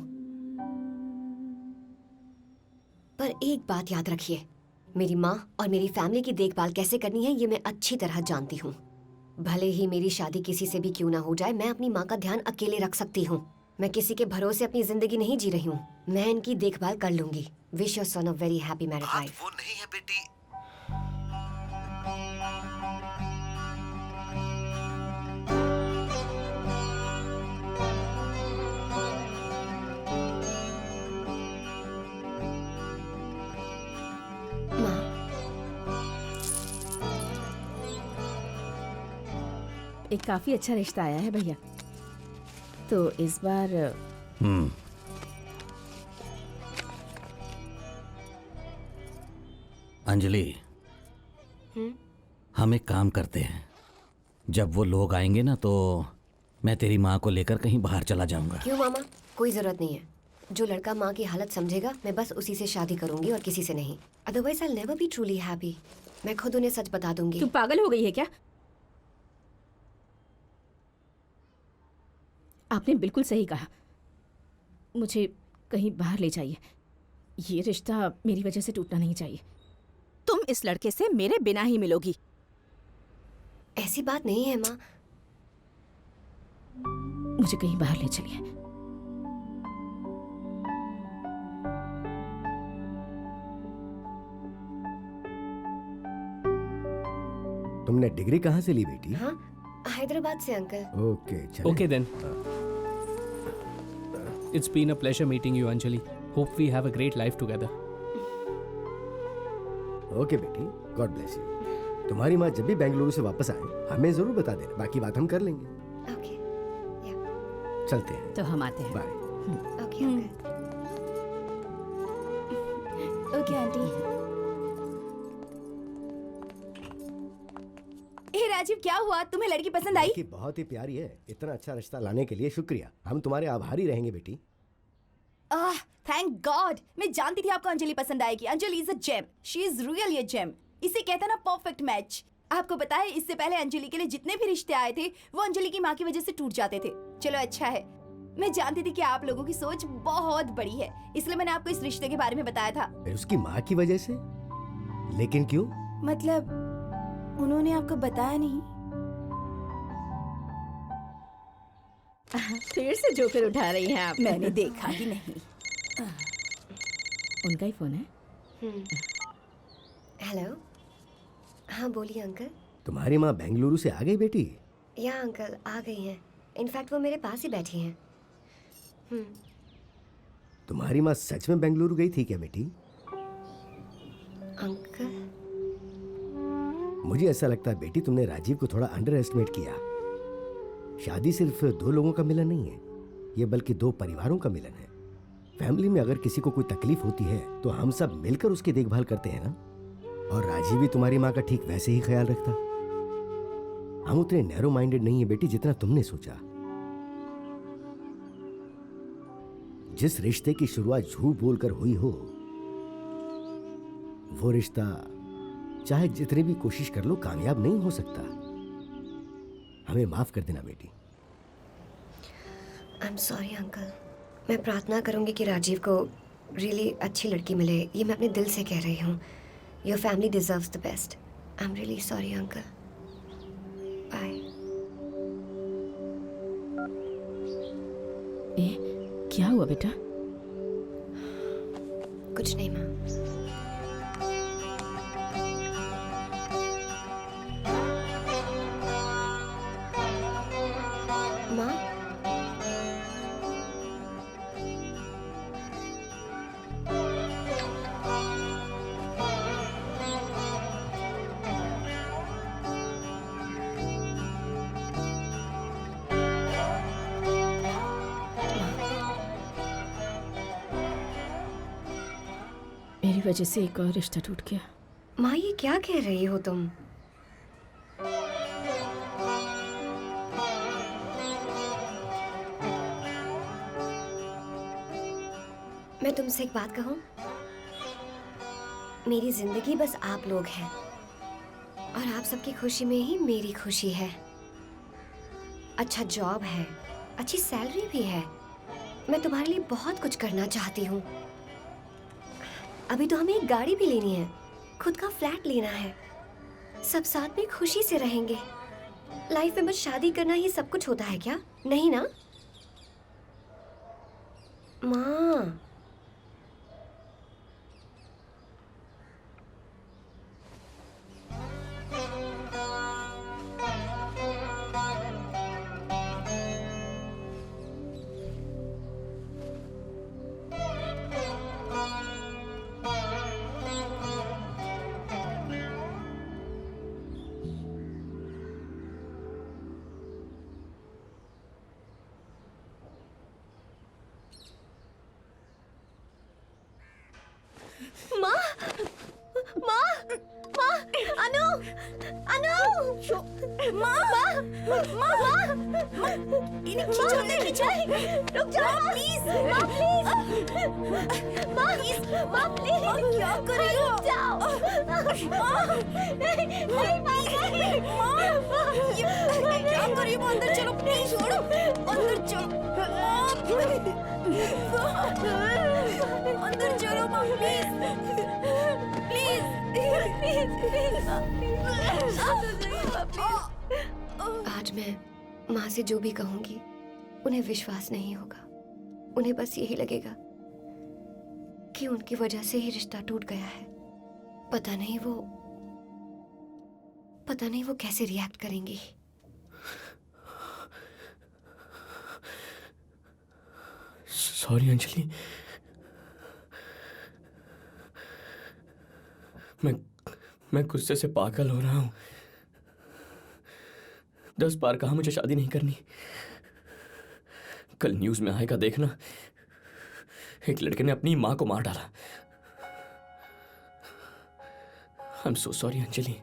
पर एक बात याद रखिए, मेरी माँ और मेरी फैमिली की देखभाल कैसे करनी है ये मैं अच्छी तरह जानती हूँ। भले ही मेरी शादी किसी से भी क्यों ना हो जाए, मैं अपनी माँ का ध्यान अकेले रख सकती हूँ। मैं किसी के भरोसे अपनी जिंदगी नहीं जी रही हूँ। मैं इनकी देखभाल कर लूंगी। Wish your son a very happy married life. वो नहीं है बेटी। एक काफी अच्छा रिश्ता आया है भैया, तो इस बार अंजलि, हम एक काम करते हैं, जब वो लोग आएंगे ना तो मैं तेरी माँ को लेकर कहीं बाहर चला जाऊंगा। क्यों मामा? कोई जरूरत नहीं है। जो लड़का माँ की हालत समझेगा मैं बस उसी से शादी करूंगी और किसी से नहीं। Otherwise I will never be truly happy. मैं खुद उन्हें सच बता दूंगी। तू पागल हो गई है क्या? आपने बिल्कुल सही कहा, मुझे कहीं बाहर ले जाइए। ये रिश्ता मेरी वजह से टूटना नहीं चाहिए। तुम इस लड़के से मेरे बिना ही मिलोगी। ऐसी बात नहीं है माँ। मुझे कहीं बाहर ले चलिए। तुमने डिग्री कहाँ से ली बेटी? हाँ, हैदराबाद से अंकल। ओके चलो। Okay then. It's been a pleasure meeting you, Anjali. Hope we have a great life together. Okay बेटी, गॉड ब्लेस यू। तुम्हारी माँ जब भी बेंगलुरु से वापस आए हमें जरूर बता देना, बाकी बात हम कर लेंगे। ओके, चलते हैं। तो हम आते हैं। Bye. Okay uncle. Okay aunty. ए राजीव, क्या हुआ? तुम्हें लड़की पसंद आई? लड़की बहुत ही प्यारी है। इतना अच्छा रिश्ता लाने के लिए शुक्रिया। हम तुम्हारे आभारी रहेंगे बेटी। थैंक्स थैंक गॉड, मैं जानती थी आपको अंजलि पसंद आएगी. Anjali is a gem. She is really a gem. इसे कहते हैं ना परफेक्ट मैच. आपको पता है इससे पहले अंजलि के लिए जितने भी रिश्ते आए थे वो अंजलि की माँ की वजह से टूट जाते थे. चलो अच्छा है, मैं जानती थी कि आप लोगों की सोच बहुत बड़ी है, इसलिए मैंने आपको इस रिश्ते के बारे में बताया था. फिर उसकी माँ की वजह से? लेकिन क्यों? मतलब उन्होंने आपको बताया नहीं? फिर से जोकर उठा रही हैं आप. मैंने देखा ही नहीं. उनका ही फोन है. हेलो. हाँ बोलिए अंकल. तुम्हारी माँ बेंगलुरु से आ गई बेटी? या अंकल आ गई हैं. इनफैक्ट वो मेरे पास ही बैठी हैं. तुम्हारी माँ सच में बेंगलुरु गई थी क्या बेटी? अंकल मुझे ऐसा लगता है बेटी तुमने राजीव को थोड़ा अंडर एस्टिमेट किया. शादी सिर्फ दो लोगों का मिलन नहीं है, ये बल्कि दो परिवारों का मिलन है. फैमिली में अगर किसी को कोई तकलीफ होती है तो हम सब मिलकर उसकी देखभाल करते हैं ना. और राजीव भी तुम्हारी माँ का ठीक वैसे ही ख्याल रखता. हम उतने नैरो माइंडेड नहीं है बेटी जितना तुमने सोचा. जिस रिश्ते की शुरुआत झूठ बोलकर हुई हो, वो रिश्ता चाहे जितनी भी कोशिश कर लो कामयाब नहीं हो सकता. हमें माफ कर देना बेटी. आई एम सॉरी अंकल. मैं प्रार्थना करूंगी कि राजीव को रियली अच्छी लड़की मिले. ये मैं अपने दिल से कह रही हूँ. Your family deserves the best. I am really sorry uncle. Bye. क्या हुआ बेटा? कुछ नहीं माँ. माँ मेरी वजह से एक और रिश्ता टूट गया. माँ ये क्या कह रही हो तुम? मैं तुमसे एक बात कहूं? मेरी जिंदगी बस आप लोग हैं और आप सबकी खुशी में ही मेरी खुशी है. अच्छा जॉब है, अच्छी सैलरी भी है. मैं तुम्हारे लिए बहुत कुछ करना चाहती हूँ. अभी तो हमें एक गाड़ी भी लेनी है, खुद का फ्लैट लेना है. सब साथ में खुशी से रहेंगे. लाइफ में बस शादी करना ही सब कुछ होता है क्या? नहीं ना माँ. आज मैं माँ से जो भी कहूंगी उन्हें विश्वास नहीं होगा. उन्हें बस यही लगेगा कि उनकी वजह से ही रिश्ता टूट गया है. पता नहीं वो कैसे रिएक्ट करेंगी. सॉरी अंजलि. मैं गुस्से से पागल हो रहा हूँ. 10 बार कहा मुझे शादी नहीं करनी. कल न्यूज़ में आएगा देखना, एक लड़के ने अपनी माँ को मार डाला. I am so sorry Anjali.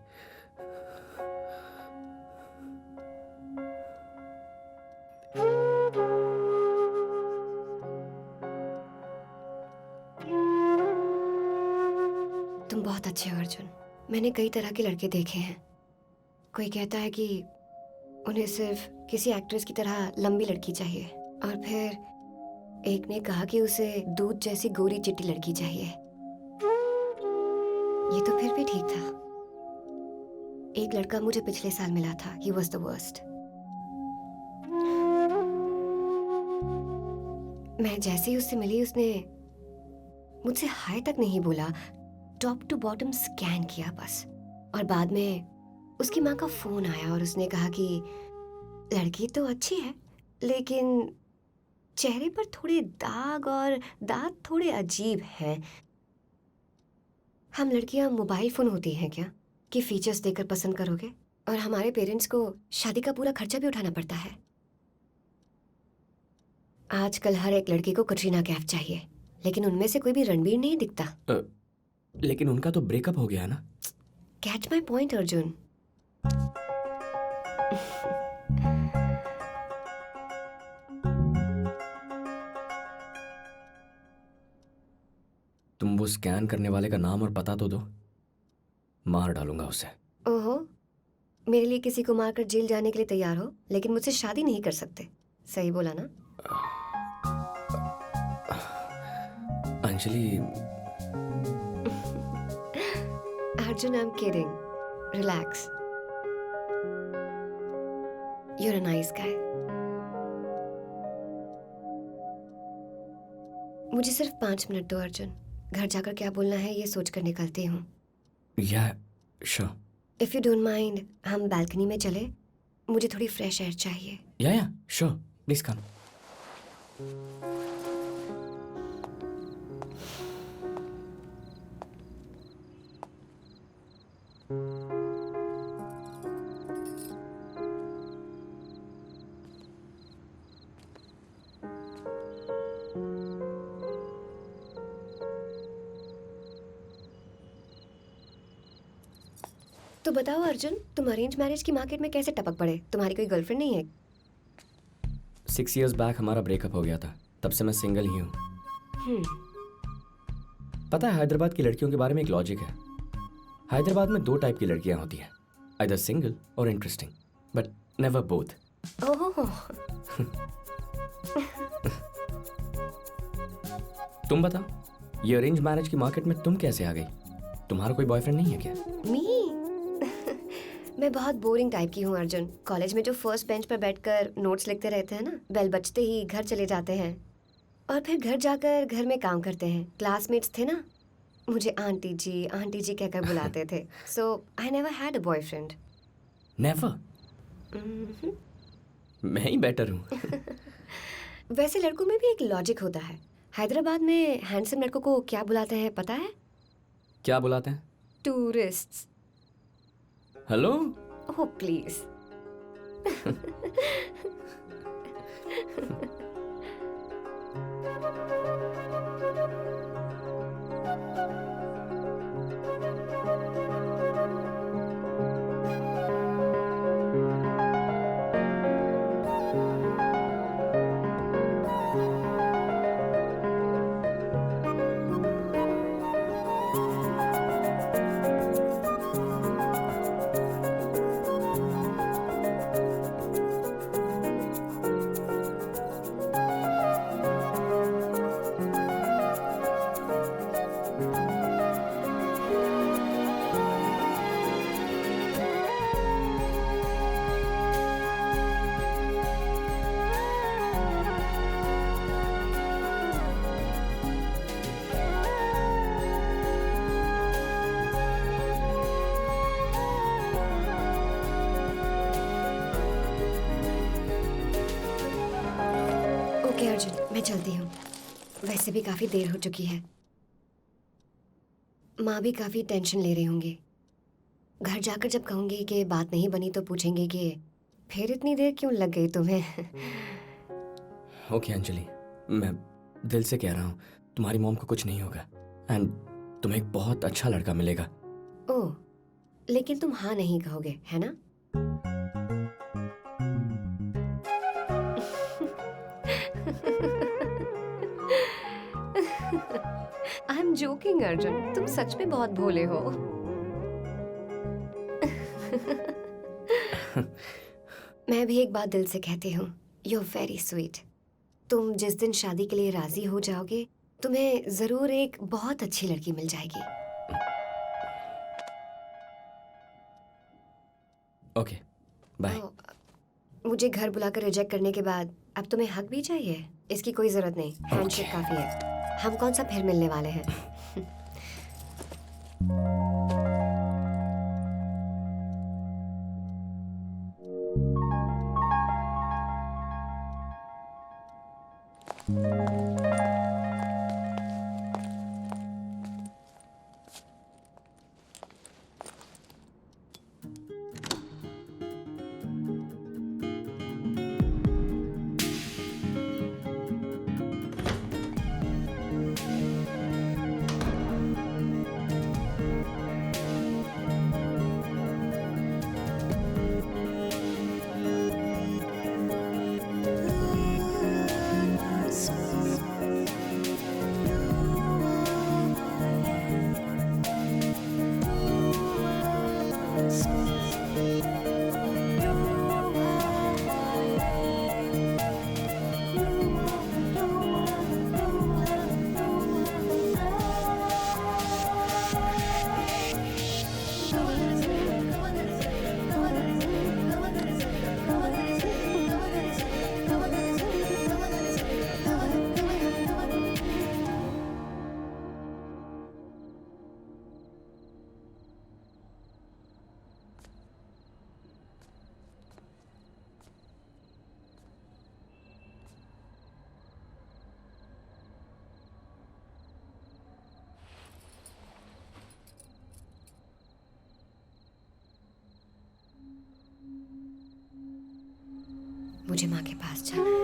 तुम बहुत अच्छे हो अर्जुन। मैंने कई तरह के लड़के देखे हैं। कोई कहता है कि उन्हें सिर्फ किसी एक्ट्रेस की तरह लंबी लड़की चाहिए, और फिर एक ने कहा कि उसे दूध जैसी गोरी चिट्टी लड़की चाहिए। ये तो फिर भी ठीक था। एक लड़का मुझे पिछले साल मिला था, he was the worst। मैं जैसे ही उससे मिली उसने मुझसे हाय तक नहीं बोला, टॉप टू बॉटम स्कैन किया बस। और बाद में उसकी माँ का फोन आया और उसने कहा कि लड़की तो अच्छी है लेकिन चेहरे पर थोड़े दाग और दांत थोड़े अजीब हैं। हम लड़कियां मोबाइल फोन होती हैं क्या कि फीचर्स देखकर पसंद करोगे? और हमारे पेरेंट्स को शादी का पूरा खर्चा भी उठाना पड़ता है। आजकल हर एक लड़की को कटरीना कैफ चाहिए, लेकिन उनमें से कोई भी रणबीर नहीं दिखता। लेकिन उनका तो ब्रेकअप हो गया ना। Catch my point Arjun. तुम वो स्कैन करने वाले का नाम और पता तो दो, मार डालूंगा उसे। ओहो, मेरे लिए किसी को मारकर जेल जाने के लिए तैयार हो, लेकिन मुझसे शादी नहीं कर सकते। सही बोला ना? Anjali. Arjun, I am kidding. Relax. You are a nice guy. मुझे सिर्फ 5 मिनट दो अर्जुन। घर जाकर क्या बोलना है ये सोच कर निकलती हूँ। या sure. If you don't mind, हम बालकनी में चले, मुझे थोड़ी फ्रेश एयर चाहिए। या श्योर, प्लीज कम। तो बताओ अर्जुन, तुम अरेंज मैरिज की मार्केट में कैसे टपक पड़े? तुम्हारी कोई गर्लफ्रेंड नहीं है? 6 years बैक हमारा ब्रेकअप हो गया था, तब से मैं सिंगल ही हूँ। पता है, हैदराबाद की लड़कियों के बारे में एक लॉजिक है। हैदराबाद में 2 टाइप की लड़कियां होती हैं, आइदर सिंगल और इंटरेस्टिंग, बट नेवर बोथ। ओह, तुम बताओ, ये अरेंज मैरिज की मार्केट में तुम कैसे आ गई? तुम्हारा कोई बॉयफ्रेंड नहीं है क्या? मी मैं बहुत बोरिंग टाइप की हूँ अर्जुन। कॉलेज में जो फर्स्ट बेंच पर बैठकर नोट्स लिखते रहते हैं ना, बेल बजते ही घर चले जाते हैं और फिर घर जाकर घर में काम करते हैं। क्लासमेट्स थे ना, मुझे आंटी जी कहकर बुलाते थे। So I never had a boyfriend. Never? मैं ही बेटर हूँ। वैसे लड़कों में भी एक लॉजिक होता है। हैदराबाद में हैंडसम लड़कों को क्या बुलाते हैं पता है? क्या बुलाते हैं? Tourists. Hello? Oh please. Okay Arjun, मैं चलती हूँ। वैसे भी काफी देर हो चुकी है। माँ भी काफी टेंशन ले रही होंगी। घर जाकर जब कहूंगी कि बात नहीं बनी तो पूछेंगे कि फिर इतनी देर क्यों लग गई तुम्हें। ओके अंजलि, मैं दिल से कह रहा हूँ, तुम्हारी मॉम को कुछ नहीं होगा एंड तुम्हें एक बहुत अच्छा लड़का मिलेगा। ओह, लेकिन तुम हाँ नहीं कहोगे, है ना? आई एम जोकिंग अर्जुन, तुम सच में बहुत भोले हो। मैं भी एक बात दिल से कहती हूँ, यू आर वेरी स्वीट। तुम जिस दिन शादी के लिए राजी हो जाओगे, तुम्हें जरूर एक बहुत अच्छी लड़की मिल जाएगी। Okay bye. मुझे घर बुलाकर रिजेक्ट करने के बाद अब तुम्हें हक भी चाहिए? इसकी कोई जरूरत नहीं, हैंडशेक काफी है। हम कौन सा फिर मिलने वाले हैं? मुझे माँ के पास जाना है।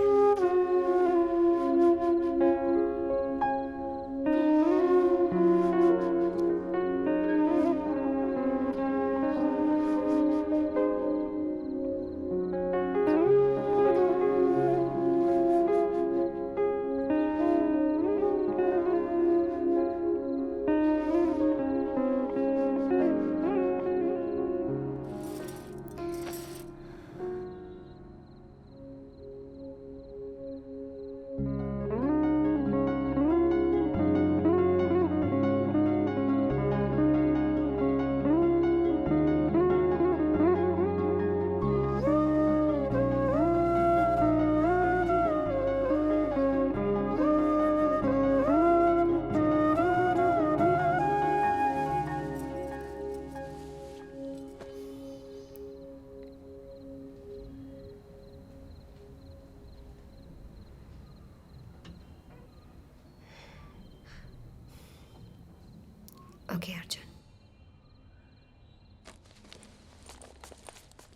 Okay, Arjun.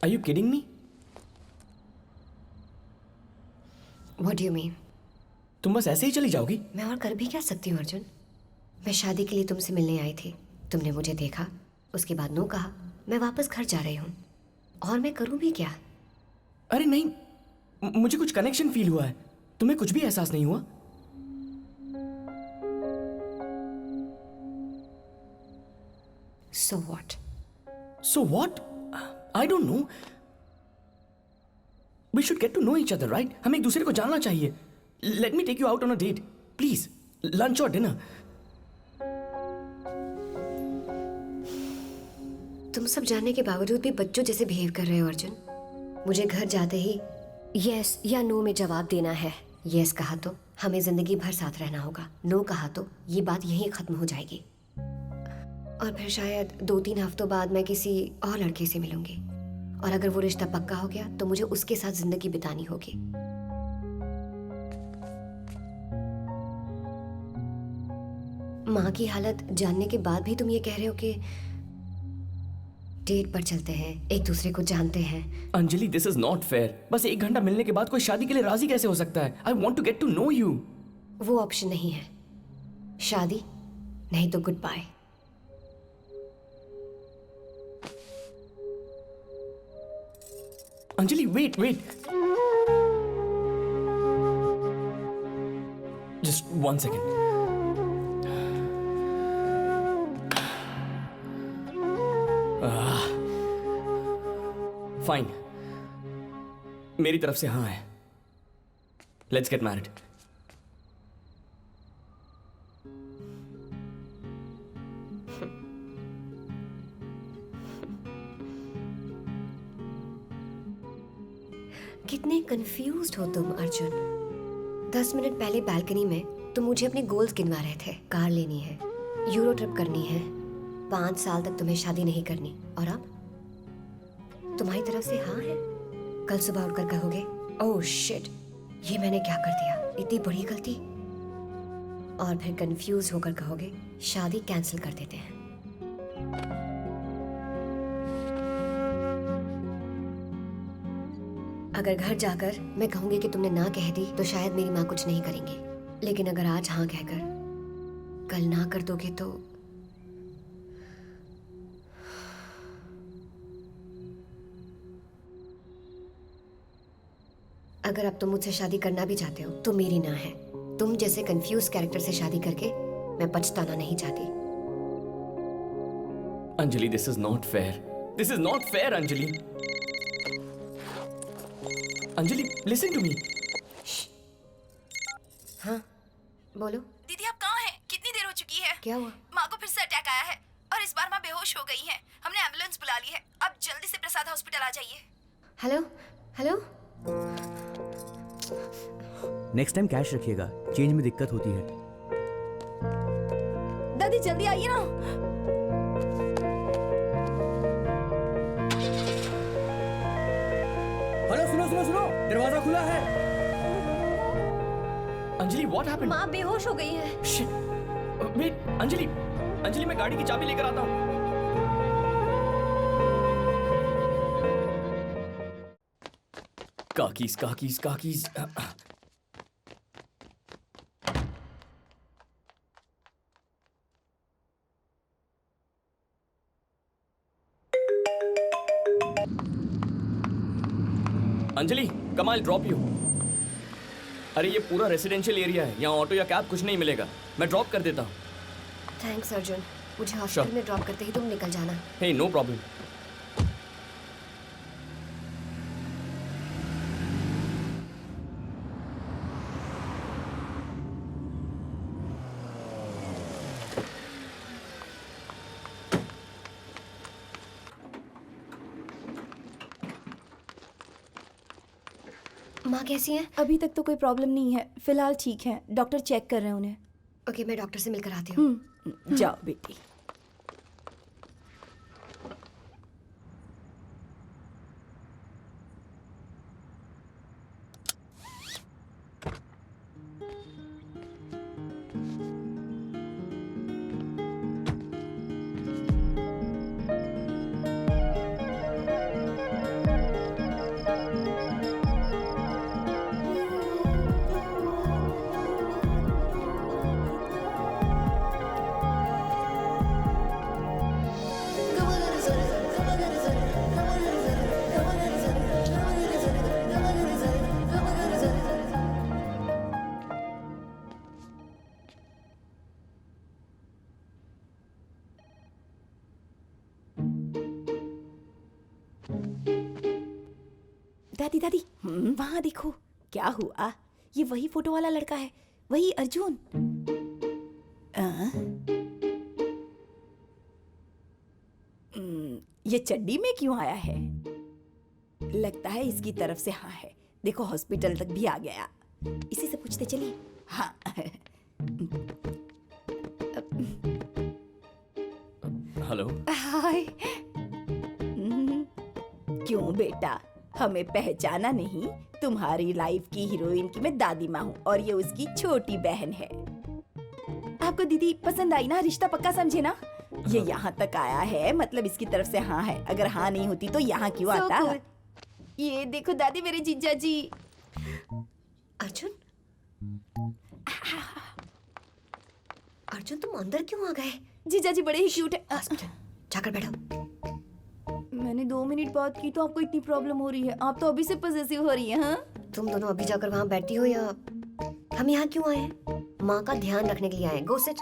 Are you kidding me? What do you mean? तुम बस ऐसे ही चली जाओगी? मैं और कर भी क्या सकती हूँ अर्जुन? मैं शादी के लिए तुमसे मिलने आई थी, तुमने मुझे देखा, उसके बाद नो कहा, मैं वापस घर जा रही हूँ। और मैं करूँ भी क्या? अरे नहीं, मुझे कुछ कनेक्शन फील हुआ है। तुम्हें कुछ भी एहसास नहीं हुआ? So what? So what? I don't know. We should get to know each other, right? हमें एक दूसरे को जानना चाहिए. Let me take you out on a date, please. Lunch or dinner. तुम सब जानने के बावजूद भी बच्चों जैसे बिहेव कर रहे हो अर्जुन। मुझे घर जाते ही यस या नो में जवाब देना है। यस कहा तो हमें जिंदगी भर साथ रहना होगा, नो कहा तो ये बात यहीं खत्म हो जाएगी। और फिर शायद 2-3 हफ्तों बाद मैं किसी और लड़के से मिलूंगी, और अगर वो रिश्ता पक्का हो गया तो मुझे उसके साथ जिंदगी बितानी होगी। माँ की हालत जानने के बाद भी तुम ये कह रहे हो कि डेट पर चलते हैं, एक दूसरे को जानते हैं। Anjali, this is not fair. बस 1 घंटा मिलने के बाद कोई शादी के लिए राजी कैसे हो सकता है? I want to get to know you. वो ऑप्शन नहीं है, शादी नहीं तो good bye. Anjali, wait wait, just 1 second. Fine, मेरी तरफ से हाँ है. Let's get married. कितने कंफ्यूज्ड हो तुम अर्जुन. 10 मिनट पहले बालकनी में तुम मुझे अपने गोल्स गिनवा रहे थे. कार लेनी है, यूरो ट्रिप करनी है, 5 साल तक तुम्हें शादी नहीं करनी. और अब तुम्हारी तरफ से हाँ है. कल सुबह उठकर कहोगे ओह शिट, ये मैंने क्या कर दिया, इतनी बड़ी गलती. और फिर कंफ्यूज होकर कहोगे शादी कैंसिल कर देते हैं. अगर घर जाकर मैं कहूंगी कि तुमने ना कह दी तो शायद मेरी माँ कुछ नहीं करेंगी. लेकिन अगर आज हाँ कहकर कल ना कर दोगे तो अगर अब तुम मुझसे शादी करना भी चाहते हो तो मेरी ना है. तुम जैसे कंफ्यूज कैरेक्टर से शादी करके मैं पछताना नहीं चाहती. Anjali, this is not fair. This is not fair Anjali. Anjali, listen to me. हाँ बोलो. दीदी आप कहाँ हैं? कितनी देर हो चुकी है? क्या हुआ? माँ को फिर से अटैक आया है और इस बार माँ बेहोश हो गई हैं. हमने एम्बुलेंस बुला ली है. आप जल्दी से प्रसाद हॉस्पिटल आ जाइए. Hello hello. Next time cash रखिएगा, चेंज में दिक्कत होती है. दादी जल्दी आइए ना. हेलो, सुनो सुनो सुनो, दरवाजा खुला है. Anjali, what happened? माँ बेहोश हो गई है. शिट. वेट, अंजलि. अंजलि, मैं गाड़ी की चाबी लेकर आता हूँ. काकीज काकीज काकीज. अंजलि, कम आई ड्रॉप यू. अरे ये पूरा रेसिडेंशियल एरिया है, यहाँ ऑटो या कैब कुछ नहीं मिलेगा. मैं ड्रॉप कर देता हूँ. थैंक्स अर्जुन. मुझे हॉस्पिटल में ड्रॉप करते ही तुम निकल जाना. हे, नो प्रॉब्लम. माँ कैसी हैं? अभी तक तो कोई प्रॉब्लम नहीं है, फिलहाल ठीक है. डॉक्टर चेक कर रहे हैं उन्हें. ओके, मैं डॉक्टर से मिलकर आती हूँ. जाओ बेटी. दादी दादी वहां देखो. क्या हुआ? ये वही फोटो वाला लड़का है, वही अर्जुन. ये चड्डी में क्यों आया है? लगता है इसकी तरफ से हाँ है. देखो हॉस्पिटल तक भी आ गया. इसी से पूछते चलिए. हाँ. हेलो. हाय. क्यों बेटा, हमें पहचाना नहीं? तुम्हारी लाइफ की हीरोइन की मैं दादी माँ हूँ और ये उसकी छोटी बहन है. आपको दीदी पसंद आई ना? रिश्ता पक्का समझे ना? ये यहाँ तक आया है, मतलब इसकी तरफ से हाँ है. अगर हाँ नहीं होती तो यहाँ क्यों आता? ये देखो दादी, मेरे जीजा जी. अर्जुन, अर्जुन तुम अंदर क्यों आ गए? जीजा जी बड़े ही क्यूट है. जाकर बैठो. मैंने 2 मिनट बात की तो आपको इतनी प्रॉब्लम हो रही है? आप तो अभी से पॉसेसिव हो रही है. हाँ, तुम दोनों अभी जाकर वहाँ बैठती हो या हम यहाँ क्यों आए हैं? माँ का ध्यान रखने के लिए आए. Go sit.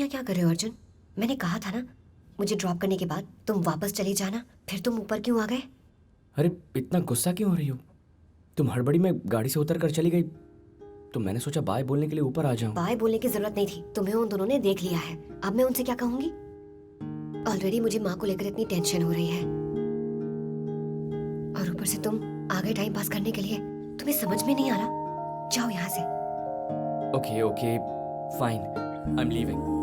यहाँ क्या कर रहे हो अर्जुन? मैंने कहा था ना, मुझे ड्रॉप करने के बाद तुम वापस चले जाना। फिर तुम ऊपर क्यों आ गए? अरे इतना गुस्सा क्यों हो रही हो? तुम हड़बड़ी में गाड़ी से उतर कर चली गई, तो मैंने सोचा बाय बोलने के लिए ऊपर आ जाऊं। बाय बोलने की जरूरत नहीं थी, तुम्हें उन दोनों ने देख लिया है। अब मैं उनसे क्या कहूंगी? ऑलरेडी मुझे माँ को लेकर इतनी टेंशन हो रही है, और ऊपर से तुम आ गए टाइम पास करने के लिए। तुम्हें समझ में नहीं आ रहा? जाओ यहाँ से। Okay okay fine, I am leaving.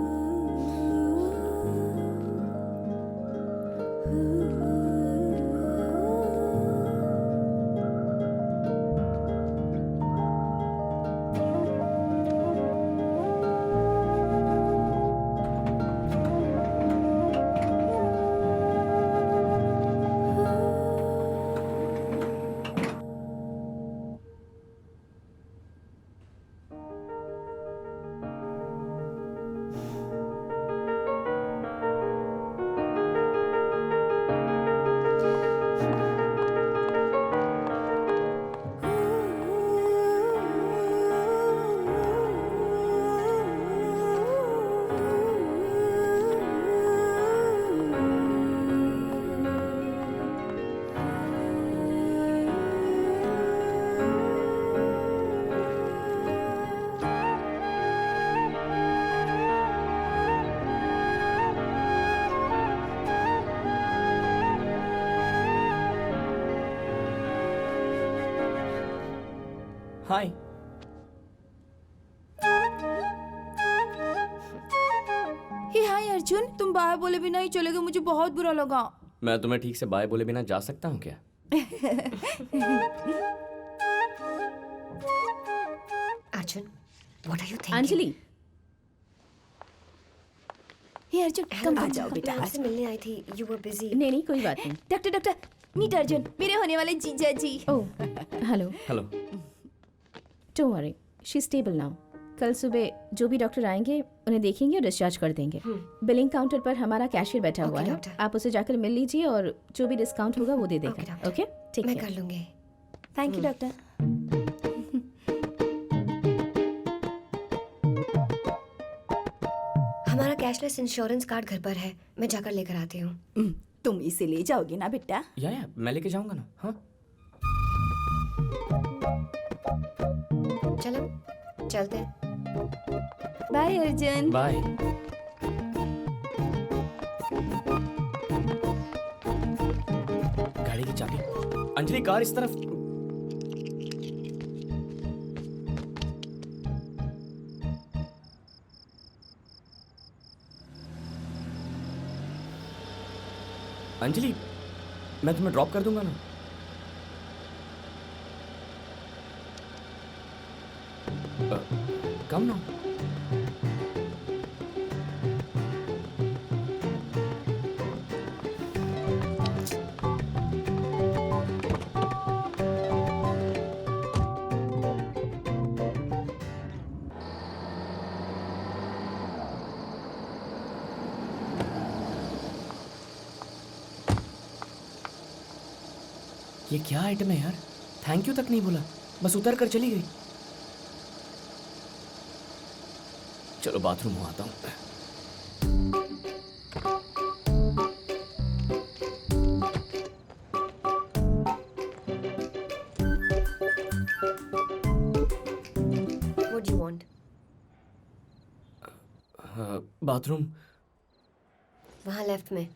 Hi. Hey hi Arjun, तुम बाय बोले बिना ही चले गए, मुझे बहुत बुरा लगा। मैं तुम्हें ठीक से बाय बोले बिना जा सकता हूँ क्या? Arjun, what are you thinking? Anjali, hey Arjun, come आ जाओ बेटा। आपसे मिलने आई थी, यू वर बिजी। नहीं नहीं, कोई बात नहीं। डॉक्टर डॉक्टर, मीट अर्जुन, मेरे होने वाले जीजा जी। Oh, hello. Hello. Don't worry, she is stable now. कल सुबह जो भी डॉक्टर आएंगे उन्हें देखेंगे और डिस्चार्ज कर देंगे। बिलिंग काउंटर पर हमारा कैशियर बैठा हुआ Okay, है, doctor. आप उसे जाकर मिल लीजिए और जो भी डिस्काउंट होगा वो दे Okay, देगा। doctor. ओके, ठीक मैं है। कर लूंगी। Thank you doctor. हमारा कैशलेस इंश्योरेंस कार्ड घर पर है, मैं जाकर लेकर आती हूँ। तुम इसे ले जाओगे ना बेटा? या मैं लेके जाऊंगा ना। हाँ चलो चलते हैं। बाय अर्जुन। बाय। गाड़ी की चाबी। अंजलि, कार इस तरफ। अंजलि, मैं तुम्हें ड्रॉप कर दूंगा ना। कम ना। ये क्या आइटम है यार? थैंक यू तक नहीं बोला, बस उतर कर चली गई। चलो बाथरूम में आता हूँ। What do you want? Bathroom. वहाँ लेफ्ट में।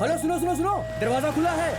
हेलो, सुनो सुनो सुनो, दरवाजा खुला है।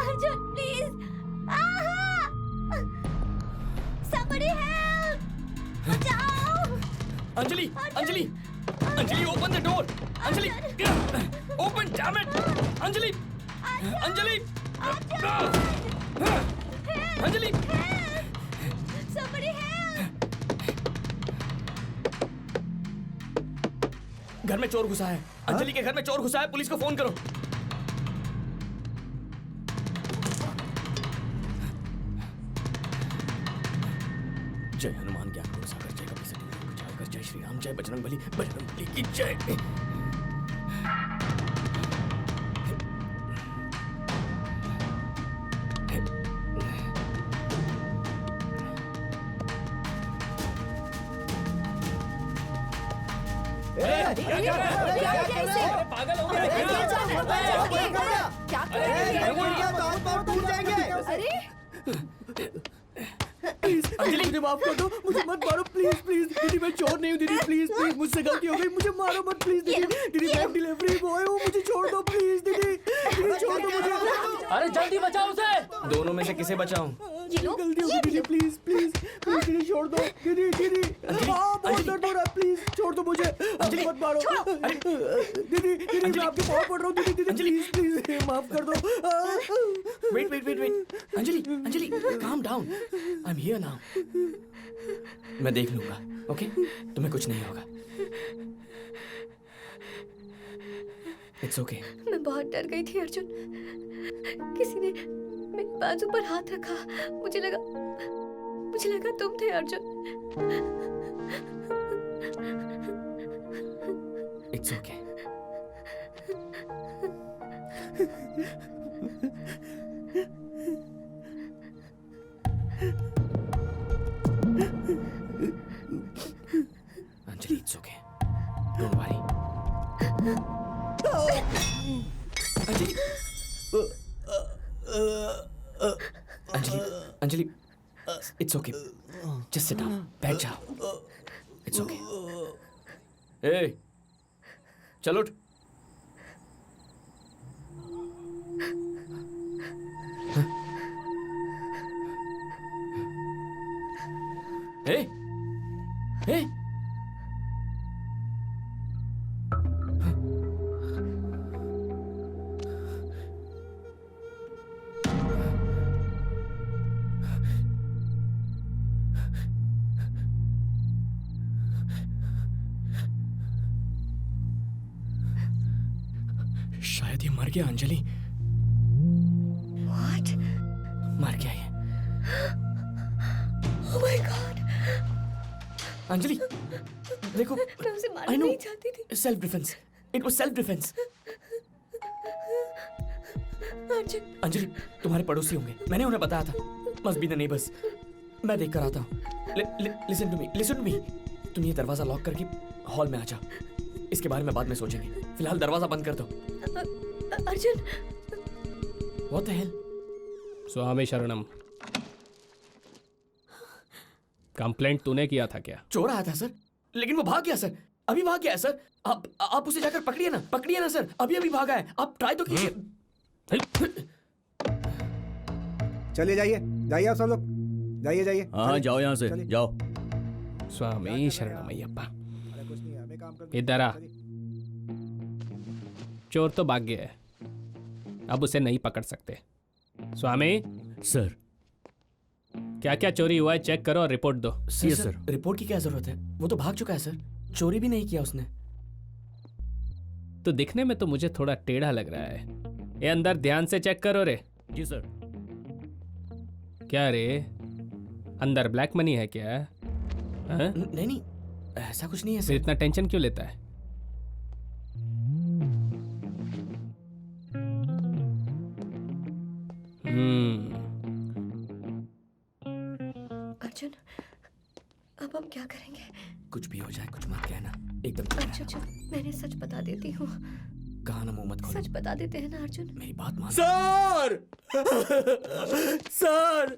अर्जुन प्लीज somebody help बचाओ Anjali Anjali Anjali open the door Anjali open damn it Anjali Anjali Anjali somebody help घर में चोर घुसा है अंजलि के घर में चोर घुसा है पुलिस को फोन करो जय हनुमान ज्ञान गुरु सागर जय कपि सती जय कर जय श्री राम जय बजरंगबली बजरंगबली की जय पागल हो गया क्या कर रहे हो अरे अंजलि मुझे माफ कर दो मुझे मत मारो प्लीज प्लीज दीदी मैं चोर नहीं हूँ दीदी प्लीज प्लीज मुझसे गलती हो गई मुझे मारो मत प्लीज दीदी दीदी मैं डिलीवरी बॉय हूँ मुझे छोड़ दो प्लीज दीदी दीदी छोड़ दो मुझे अरे जल्दी बचाओ उसे दोनों में से किसे बचाऊं गलती हो गई दीदी प्लीज प्लीज प्लीज दीदी छोड़ दो दीदी दीदी बहुत दर्द हो रहा है प्लीज छोड़ दो मुझे मत मारो दीदी दीदी मैं आपके पाँव पड़ रहा हूँ दीदी दीदी प्लीज प्लीज माफ कर दो wait wait wait wait Anjali Anjali calm down I am here now मैं देख लूंगा ओके तुम्हें कुछ नहीं होगा इट्स ओके मैं बहुत डर गई थी अर्जुन किसी ने मेरे बाजू पर हाथ रखा मुझे लगा तुम थे Arjun it's okay Anjali it's okay don't worry Anjali Anjali Anjali it's okay just sit down बैठ जाओ इट्स ओके ए चलो उठ ए ए शायद ये मर गया अंजलि What? मर गया ये Oh my God! अंजलि देखो मैं उसे मारना I know. नहीं चाहती थी self defence it was self defence Arjun Anjali तुम्हारे पड़ोसी होंगे मैंने उन्हें बताया था मस्ट बी द नेबर्स मैं देख कर आता हूँ लिसन टू मी तुम ये दरवाजा लॉक करके हॉल में आ जाओ इसके बारे में बाद में सोचेंगे फिलहाल दरवाजा बंद कर दो अर्जुन व्हाट द हेल स्वामी शरणम कंप्लेंट तूने किया था क्या चोर आया था सर लेकिन वो भाग गया सर अभी भाग गया है सर आप उसे जाकर पकड़िए ना सर अभी भागा है आप ट्राई तो कीजिए चलिए जाइए जाइए आप सब लोग जाइए जाइए हाँ जाओ यहाँ से चलिए। जाओ स्वामी शरणमय्यप्पा अरे कुछ नहीं हमें काम करना इधर आ चलिए। चोर तो भाग गया है अब उसे नहीं पकड़ सकते स्वामी सर क्या क्या चोरी हुआ है चेक करो और रिपोर्ट दो Yes, sir. रिपोर्ट की क्या जरूरत है वो तो भाग चुका है सर चोरी भी नहीं किया उसने तो दिखने में तो मुझे थोड़ा टेढ़ा लग रहा है ये अंदर ध्यान से चेक करो रे जी सर क्या रे अंदर ब्लैक मनी है क्या हाँ? नहीं ऐसा कुछ नहीं है फिर सर इतना टेंशन क्यों लेता है अर्जुन अब हम क्या करेंगे कुछ भी हो जाए कुछ मत कहना एकदम चुप रहना। अर्जुन मैंने सच बता देती हूँ कहा ना मुंह मत खोलो सच बता देते हैं ना अर्जुन मेरी बात मान सर सर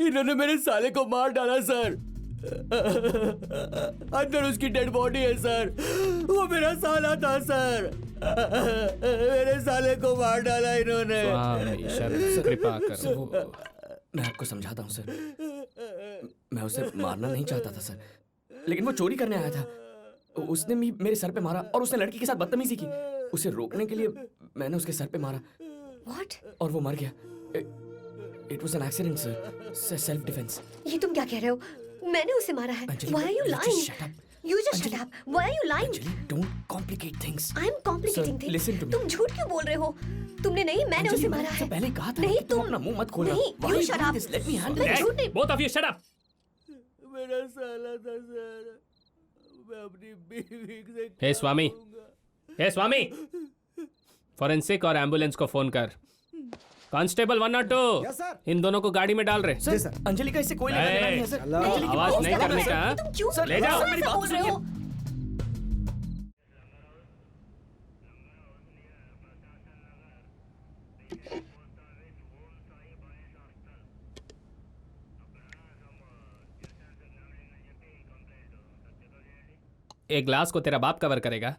इन्होंने मेरे साले को मार डाला सर अंदर उसकी डेड बॉडी है सर। वो मेरा साला था सर। मेरे साले को मार डाला इन्होंने। स्वामी शरण कृपा करो। मैं आपको समझाता हूँ सर। मैं उसे मारना नहीं चाहता था सर, लेकिन वो चोरी करने आया था। उसने भी मेरे सर पे मारा और उसने लड़की के साथ बदतमीजी की। उसे रोकने के लिए मैंने उसके सर पे मारा। What? और वो मर गया। It was an accident sir, self defence. ये तुम क्या कह रहे हो? मैंने उसे मारा है। Anjali, Why are you just lying? shut up. You just shut Anjali, up. Why are you lying? Anjali, don't complicate things. I'm complicating Sir, things. listen to me. तुम झूठ क्यों बोल रहे हो? तुमने नहीं, मैंने अंजलि, उसे मैंने मारा तुमसे है। पहले कहा था नहीं, कि तुम तुम अपना मुंह मत खोलना। नहीं, Why you are you shut doing up. this? Let me handle मैं it. झूठ नहीं। Both of you shut up. मेरा साला था सर। मैं अपनी बीवी से हे स्वामी, हे स्वामी, फॉरेंसिक और एम्बुलेंस को फोन कर। Constable 102, Yes, sir. इन दोनों को गाड़ी में डाल रहे। जी सर। अंजलि का इससे कोई लेना देना नहीं है सर। अंजलि की आवाज बात नहीं सुनिए। करने का, हाँ? तुम क्यों सर, ले जाओ। मेरी बात बोल रहे सुनिए। हो? एक ग्लास को तेरा बाप कवर करेगा।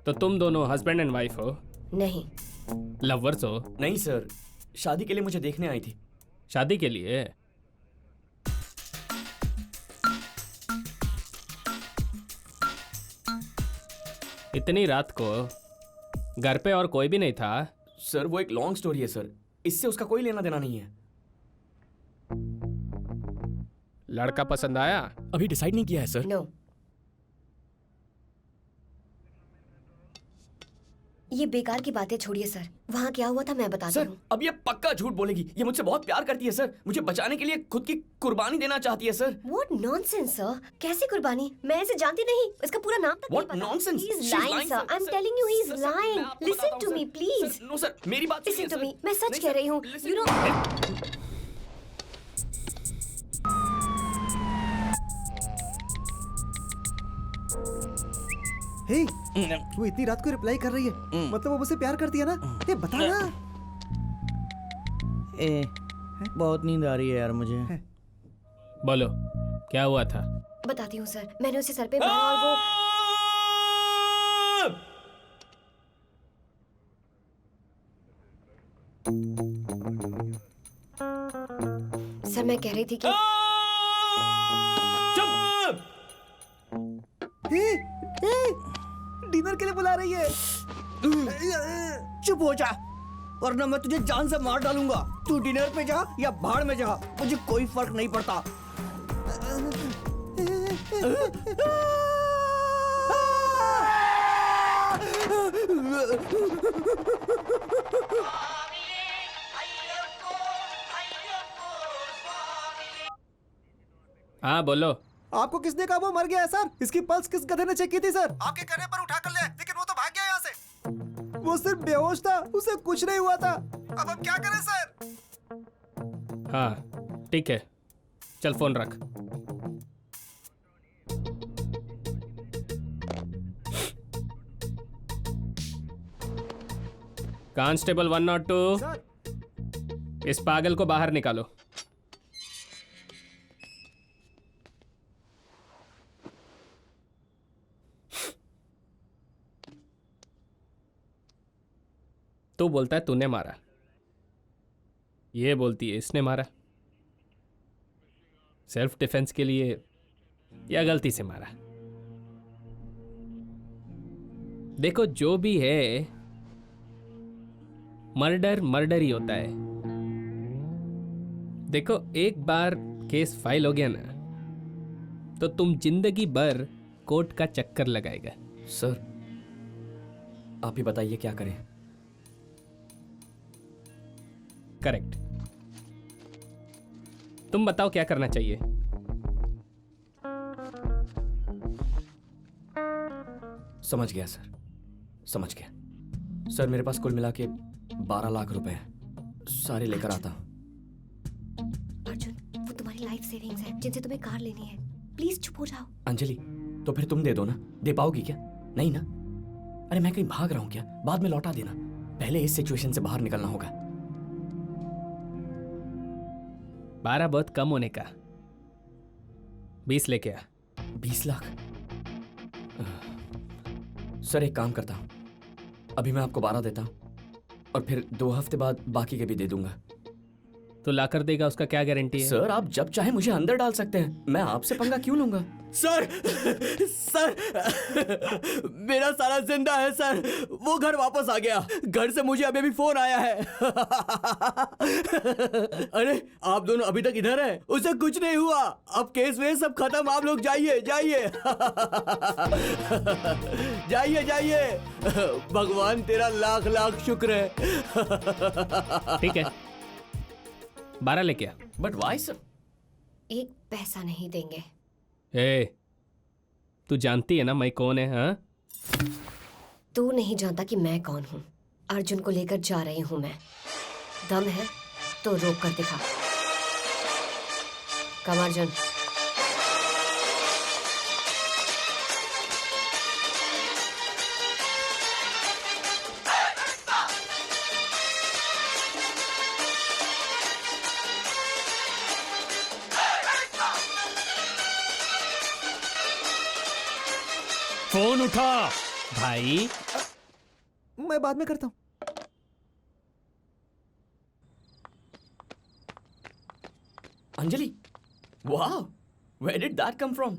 तो तुम दोनों हस्बैंड एंड वाइफ हो? नहीं। लवर्स हो? नहीं सर, शादी के लिए मुझे देखने आई थी। शादी के लिए? इतनी रात को घर पे और कोई भी नहीं था? सर वो एक लॉन्ग स्टोरी है सर, इससे उसका कोई लेना देना नहीं है। लड़का पसंद आया? अभी डिसाइड नहीं किया है सर। नो। ये बेकार की बातें छोड़िए सर। वहाँ क्या हुआ था मैं बताती सर हूँ। अब ये पक्का झूठ बोलेगी। ये मुझसे बहुत प्यार करती है सर, मुझे बचाने के लिए खुद की कुर्बानी देना चाहती है सर। What nonsense, sir? कैसी कुर्बानी? मैं इसे जानती नहीं। इसका पूरा नाम तक What नहीं पता। nonsense? He's She's lying, lying, sir. sir. I'm Sir, telling you, he's sir, sir, lying. मैं आपको Listen बताता to हूँ, me, sir. please. Sir, no sir, मेरी बात Listen सुनिए, to me. सर। मैं सच नहीं, कह सर, रही हूँ। listen- You know, हे, वो इतनी रात को रिप्लाई कर रही है, मतलब वो मुझसे प्यार करती है ना? ये बता ना। बहुत नींद आ रही है यार मुझे। बोलो क्या हुआ था? बताती हूँ सर। मैंने उसे सर पे मारा और वो सर मैं कह रही थी कि डिनर के लिए बुला रही है। चुप हो जा, वरना मैं तुझे जान से मार डालूंगा। तू डिनर पे जा या भाड़ में जा, मुझे कोई फर्क नहीं पड़ता। हाँ बोलो। आपको किसने कहा वो मर गया है सर? इसकी पल्स किस गधे ने चेक की थी सर? आपके कहने पर उठा कर ले, लेकिन वो तो भाग गया यहाँ से। वो सिर्फ बेहोश था, उसे कुछ नहीं हुआ था। अब हम क्या करें सर? हाँ ठीक है, चल फोन रख। कांस्टेबल 102, सर इस पागल को बाहर निकालो। तू बोलता है तूने मारा, ये बोलती है इसने मारा। सेल्फ डिफेंस के लिए या गलती से मारा? देखो जो भी है, मर्डर मर्डर ही होता है। देखो एक बार केस फाइल हो गया ना, तो तुम जिंदगी भर कोर्ट का चक्कर लगाएगा। सर आप ही बताइए क्या करें। करेक्ट। तुम बताओ क्या करना चाहिए। समझ गया सर, समझ गया। सर मेरे पास कुल मिला के 12 लाख रुपए हैं, सारे लेकर आता हूँ। अर्जुन, वो तुम्हारी लाइफ सेविंग्स है जिनसे तुम्हें कार लेनी है। प्लीज चुप हो जाओ। अंजलि तो फिर तुम दे दो ना, दे पाओगी क्या? नहीं ना? अरे मैं कहीं भाग रहा हूँ क्या? बाद में लौटा देना, पहले इस सिचुएशन से बाहर निकलना होगा। 12 बहुत कम होने का, 20 लेके आ। 20 लाख? सर एक काम करता हूँ, अभी मैं आपको 12 देता हूँ और फिर 2 हफ्ते बाद बाकी के भी दे दूंगा। तो लाकर देगा, उसका क्या गारंटी है? सर आप जब चाहे मुझे अंदर डाल सकते हैं, मैं आपसे पंगा क्यों लूंगा? सर सर मेरा साला जिंदा है सर, वो घर वापस आ गया, घर से मुझे अभी भी फोन आया है। अरे आप दोनों अभी तक इधर हैं, उसे कुछ नहीं हुआ, अब केस वेस सब खत्म, आप लोग जाइए जाइए। जाइए जाइए, भगवान तेरा लाख लाख शुक्र है। ठीक है, 12 लेके आ। But why sir? एक पैसा नहीं देंगे। ए, तू जानती है ना मैं कौन है? हाँ, तू नहीं जानता कि मैं कौन हूँ। अर्जुन को लेकर जा रही हूँ मैं। दम है तो रोक कर दिखा। कम अर्जुन। फोन उठा भाई। मैं बाद में करता हूँ। Anjali, wow, where did that come from?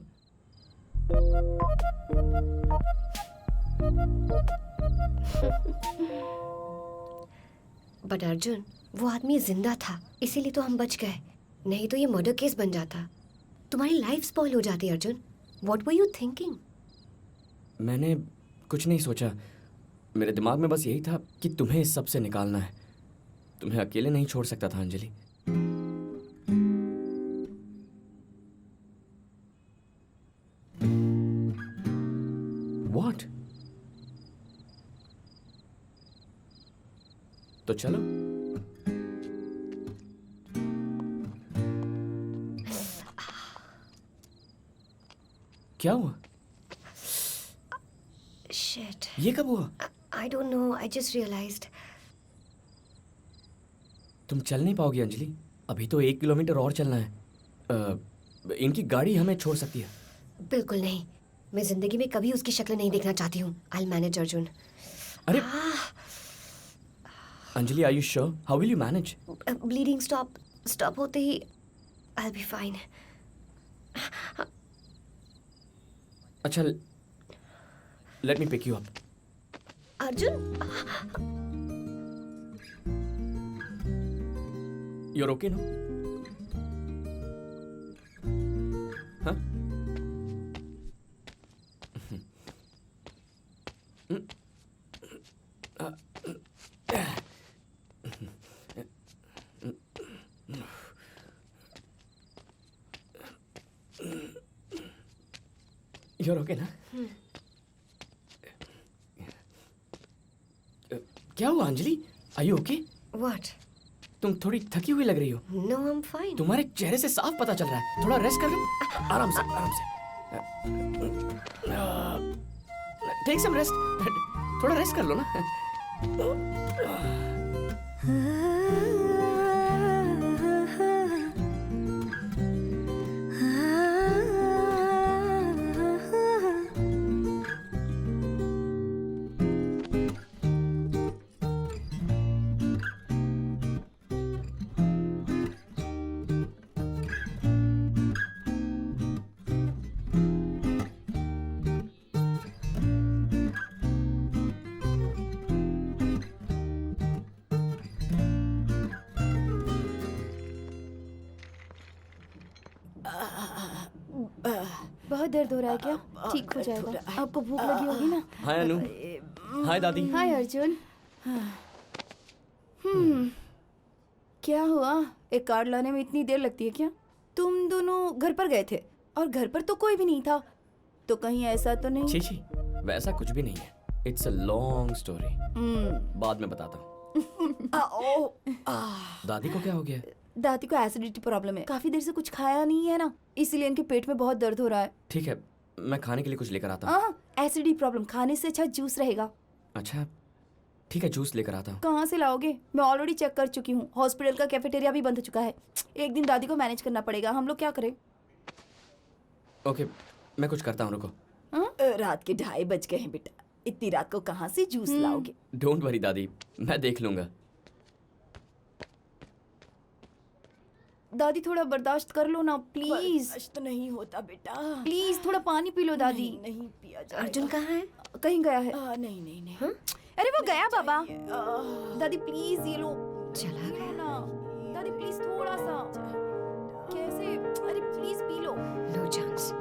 But Arjun, वो आदमी जिंदा था, इसीलिए तो हम बच गए, नहीं तो ये मर्डर केस बन जाता। तुम्हारी लाइफ स्पॉइल हो जाती Arjun. What were you thinking? मैंने कुछ नहीं सोचा, मेरे दिमाग में बस यही था कि तुम्हें इस सब से निकालना है, तुम्हें अकेले नहीं छोड़ सकता था अंजलि। What? तो चलो। क्या हुआ? Shit. ये कब हुआ? I don't know. I just realized. तुम चल नहीं पाओगी अंजलि, अभी तो 1 किलोमीटर और चलना है। इनकी गाड़ी हमें छोड़ सकती है। बिल्कुल नहीं, मैं जिंदगी में कभी उसकी शक्ल नहीं देखना चाहती हूँ। I'll manage Arjun. अरे Anjali, are you sure? How will you manage? Bleeding stop होते ही I'll be fine. अच्छा, let me pick you up. Arjun, You're okay, no? हाँ? You're okay, ना? क्या हुआ Anjali? Are you okay? what? तुम थोड़ी थकी हुई लग रही हो। No, I'm fine. तुम्हारे चेहरे से साफ पता चल रहा है। थोड़ा रेस्ट कर लो, आराम से आराम से। टेक सम रेस्ट, थोड़ा रेस्ट कर लो ना। बहुत दर्द हो रहा है क्या? ठीक हो जाएगा। आपको भूख लगी होगी ना? हाय अनु, हाय दादी। हाय अर्जुन। क्या हुआ? एक कार्ड लाने में इतनी देर लगती है क्या? तुम दोनों घर पर गए थे और घर पर तो कोई भी नहीं था, तो कहीं ऐसा तो नहीं? छी, वैसा कुछ भी नहीं है। इट्स अ लॉन्ग स्टोरी, बाद में बताता हूँ। दादी को क्या हो गया? दादी को एसिडिटी प्रॉब्लम है, काफी देर से कुछ खाया नहीं है ना, इसीलिए इनके पेट में बहुत दर्द हो रहा है। ठीक है, मैं खाने के लिए कुछ लेकर आता हूँ। एसिडिटी प्रॉब्लम, खाने से अच्छा जूस रहेगा। अच्छा ठीक है, जूस लेकर आता हूँ। कहाँ से लाओगे? मैं ऑलरेडी चेक कर चुकी हूँ, हॉस्पिटल का कैफेटेरिया भी बंद हो चुका है। एक दिन दादी को मैनेज करना पड़ेगा, हम लोग क्या करें? ओके, मैं कुछ करता हूँ, रुको। रात के 2:30 बज गए हैं बेटा, इतनी रात को कहाँ से जूस लाओगे? डोंट वरी दादी, मैं देख लूंगा। दादी थोड़ा बर्दाश्त कर लो ना प्लीज। बर्दाश्त नहीं होता बेटा, प्लीज थोड़ा पानी पी लो दादी। नहीं पिया जाएगा। अर्जुन कहाँ है? कहीं गया है। नहीं। हाँ? अरे वो गया बाबा। दादी प्लीज ये लो। चला गया ना दादी, प्लीज थोड़ा सा। कैसे? अरे प्लीज पी लो। No chance.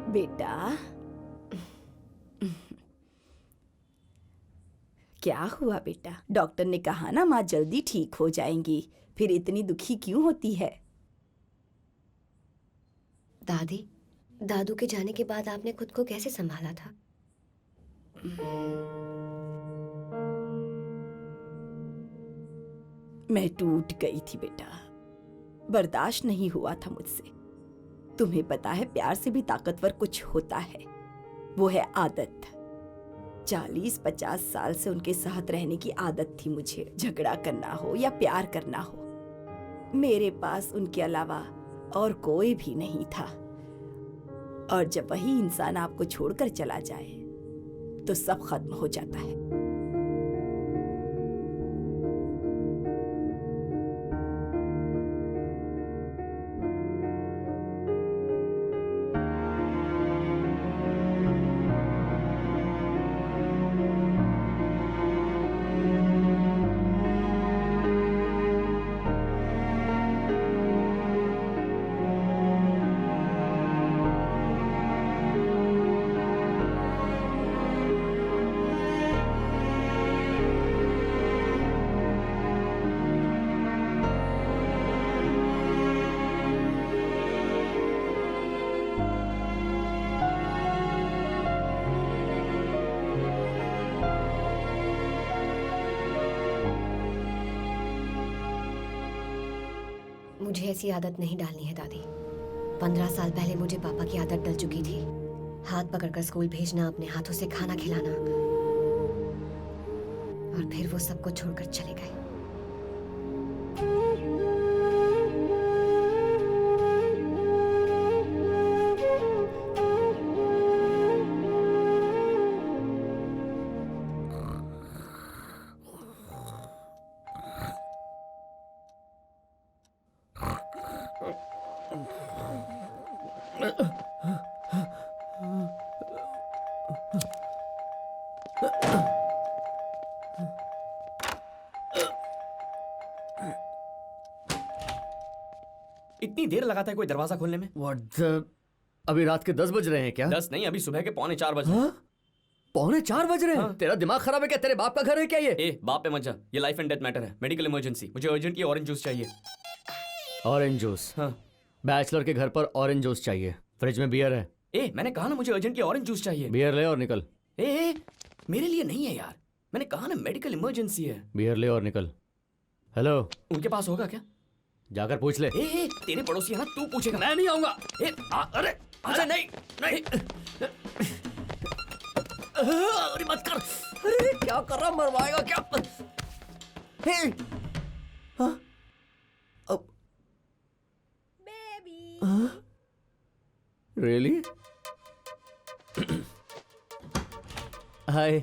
बेटा क्या हुआ बेटा? डॉक्टर ने कहा ना माँ जल्दी ठीक हो जाएंगी, फिर इतनी दुखी क्यों होती है? दादी, दादू के जाने के बाद आपने खुद को कैसे संभाला था? मैं टूट गई थी बेटा, बर्दाश्त नहीं हुआ था मुझसे। तुम्हें पता है प्यार से भी ताकतवर कुछ होता है, वो है आदत। 40-50 साल से उनके साथ रहने की आदत थी मुझे, झगड़ा करना हो या प्यार करना हो। मेरे पास उनके अलावा और कोई भी नहीं था। और जब वही इंसान आपको छोड़कर चला जाए तो सब खत्म हो जाता है। मुझे ऐसी आदत नहीं डालनी है दादी। 15 साल पहले मुझे पापा की आदत डल चुकी थी। हाथ पकड़कर स्कूल भेजना, अपने हाथों से खाना खिलाना, और फिर वो सबको छोड़कर चले गए। इतनी देर लगाता है कोई दरवाजा खोलने में? अभी रात के 10 बज रहे हैं क्या? 10 नहीं, अभी सुबह के 3:45 बज रहे हैं। पौने 4 बज रहे हैं? हाँ। तेरा दिमाग खराब है क्या? तेरे बाप का घर है क्या ये? ए बाप पे मत जा, ये लाइफ एंड डेथ मैटर है, मेडिकल इमरजेंसी। मुझे अर्जेंट ऑरेंज जूस चाहिए। Orange juice? हाँ। बैचलर के घर पर ऑरेंज जूस चाहिए। फ्रिज में बियर है? ए मैंने कहा ना मुझे अर्जेंट ऑरेंज जूस चाहिए। बियर ले और निकल। ए मेरे लिए नहीं है यार, मैंने कहा ना मेडिकल इमरजेंसी है। बियर ले और निकल। हेलो, उनके पास होगा क्या? जाकर पूछ ले। ए तेरे पड़ोसी है ना, तू पूछेगा। मैं नहीं आऊंगा। अरे अच्छा नहीं नहीं, अरे मत कर। अरे क्या कर रहा, मरवाएगा क्या? हे बेबी रियली? हाय।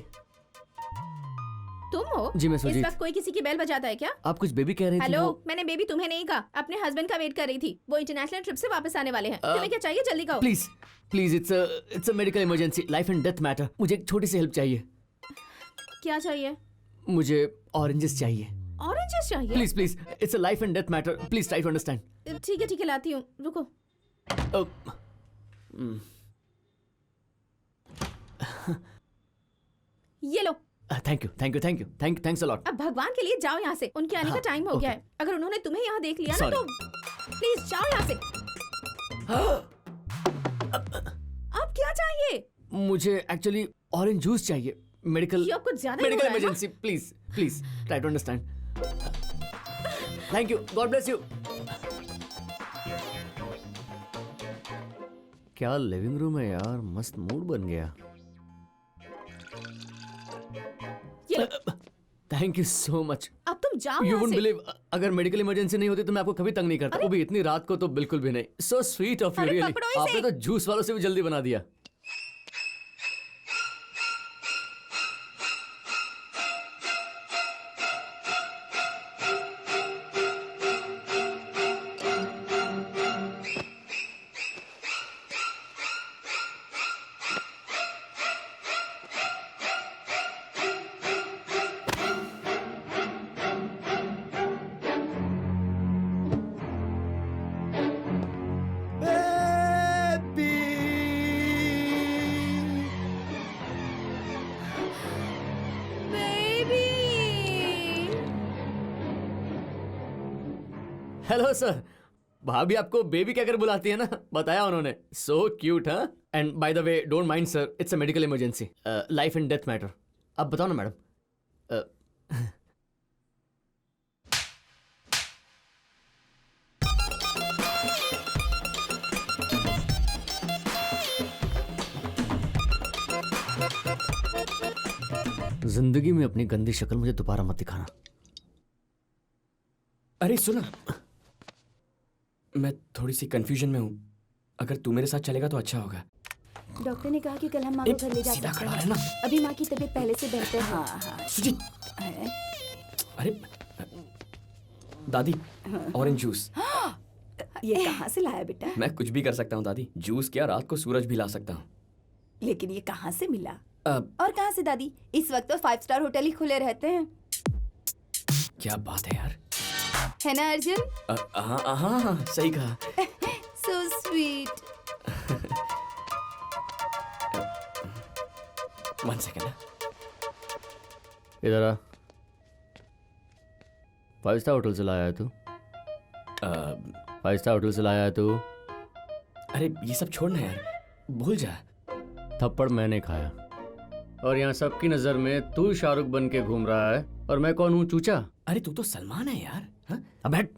तुम हो? जी मैं इस सुजीत। वक्त कोई किसी की बेल बजाता है क्या? आप कुछ बेबी कह रही थी। हेलो, वो... मैंने बेबी तुम्हें नहीं कहा, अपने हस्बैंड का वेट कर रही थी। वो इंटरनेशनल ट्रिप से वापस आने वाले हैं। तुम्हें क्या चाहिए, जल्दी कहो। Please please, it's a medical emergency, life and death matter. मुझे एक छोटी सी हेल्प चाहिए। क्या चाहिए? मुझे ऑरेंजेस चाहिए। ऑरेंजेस चाहिए? Please please, it's a life and death matter, please try to understand. ठीक है लाती हूँ, रुको। ये लो, थैंक्स अ लॉट। अब भगवान के लिए जाओ यहाँ से, उनके आने का टाइम हो गया है। अगर उन्होंने तुम्हें यहाँ देख लिया ना Sorry. तो प्लीज जाओ यहाँ से। अब क्या चाहिए? मुझे एक्चुअली ऑरेंज जूस चाहिए। मेडिकल ये अब कुछ ज्यादा ही हो रहा है, emergency, please try to understand. Thank you, God bless you. क्या लिविंग रूम है यार, मस्त मूड बन गया। Thank you so much. अब तुम जाओ यू यहाँ वुडंट से। बिलीव, अगर मेडिकल इमरजेंसी नहीं होती तो मैं आपको कभी तंग नहीं करता, वो भी इतनी रात को तो बिल्कुल भी नहीं। सो स्वीट ऑफ यू अरे रियली। पकड़ो इसे। आपने तो जूस वालों से भी जल्दी बना दिया। Hello sir. भाभी आपको बेबी कहकर बुलाती है ना, बताया उन्होंने। सो क्यूट, हाँ। And by the way don't mind sir, it's a medical emergency, life and death matter. अब बताओ ना मैडम। जिंदगी में अपनी गंदी शक्ल मुझे दोबारा मत दिखाना। अरे सुनो, मैं थोड़ी सी कंफ्यूजन में हूँ। अगर तू मेरे साथ चलेगा तो अच्छा होगा। डॉक्टर ने कहा कि कल हम माँ को घर ले जा सीधा सकते खड़ा हैं। रहना। अभी माँ की तबीयत पहले से बेहतर है। हाँ। सुजीत, अरे दादी, ऑरेंज जूस। ये कहाँ से लाया बेटा? मैं कुछ भी कर सकता हूँ दादी। जूस क्या, रात को सूरज भी ला सकता हूँ। लेकिन ये कहाँ से मिला? अब और कहाँ से दादी? इस वक्त तो 5 स्टार होटल ही खुले रहते हैं। क्या बात है यार। है ना अर्जुन? हाँ हाँ हाँ, सही कहा। So sweet. 1 सेकेंड। इधर आ। 5 स्टार होटल से लाया है तू? 5 स्टार होटल से लाया है तू? अरे ये सब छोड़ना यार, भूल जा। थप्पड़ मैंने खाया और यहाँ सबकी नजर में तू शाहरुख बन के घूम रहा है और मैं कौन हूँ, चूचा? अरे तू तो सलमान है यार। हाँ? अब बैठ।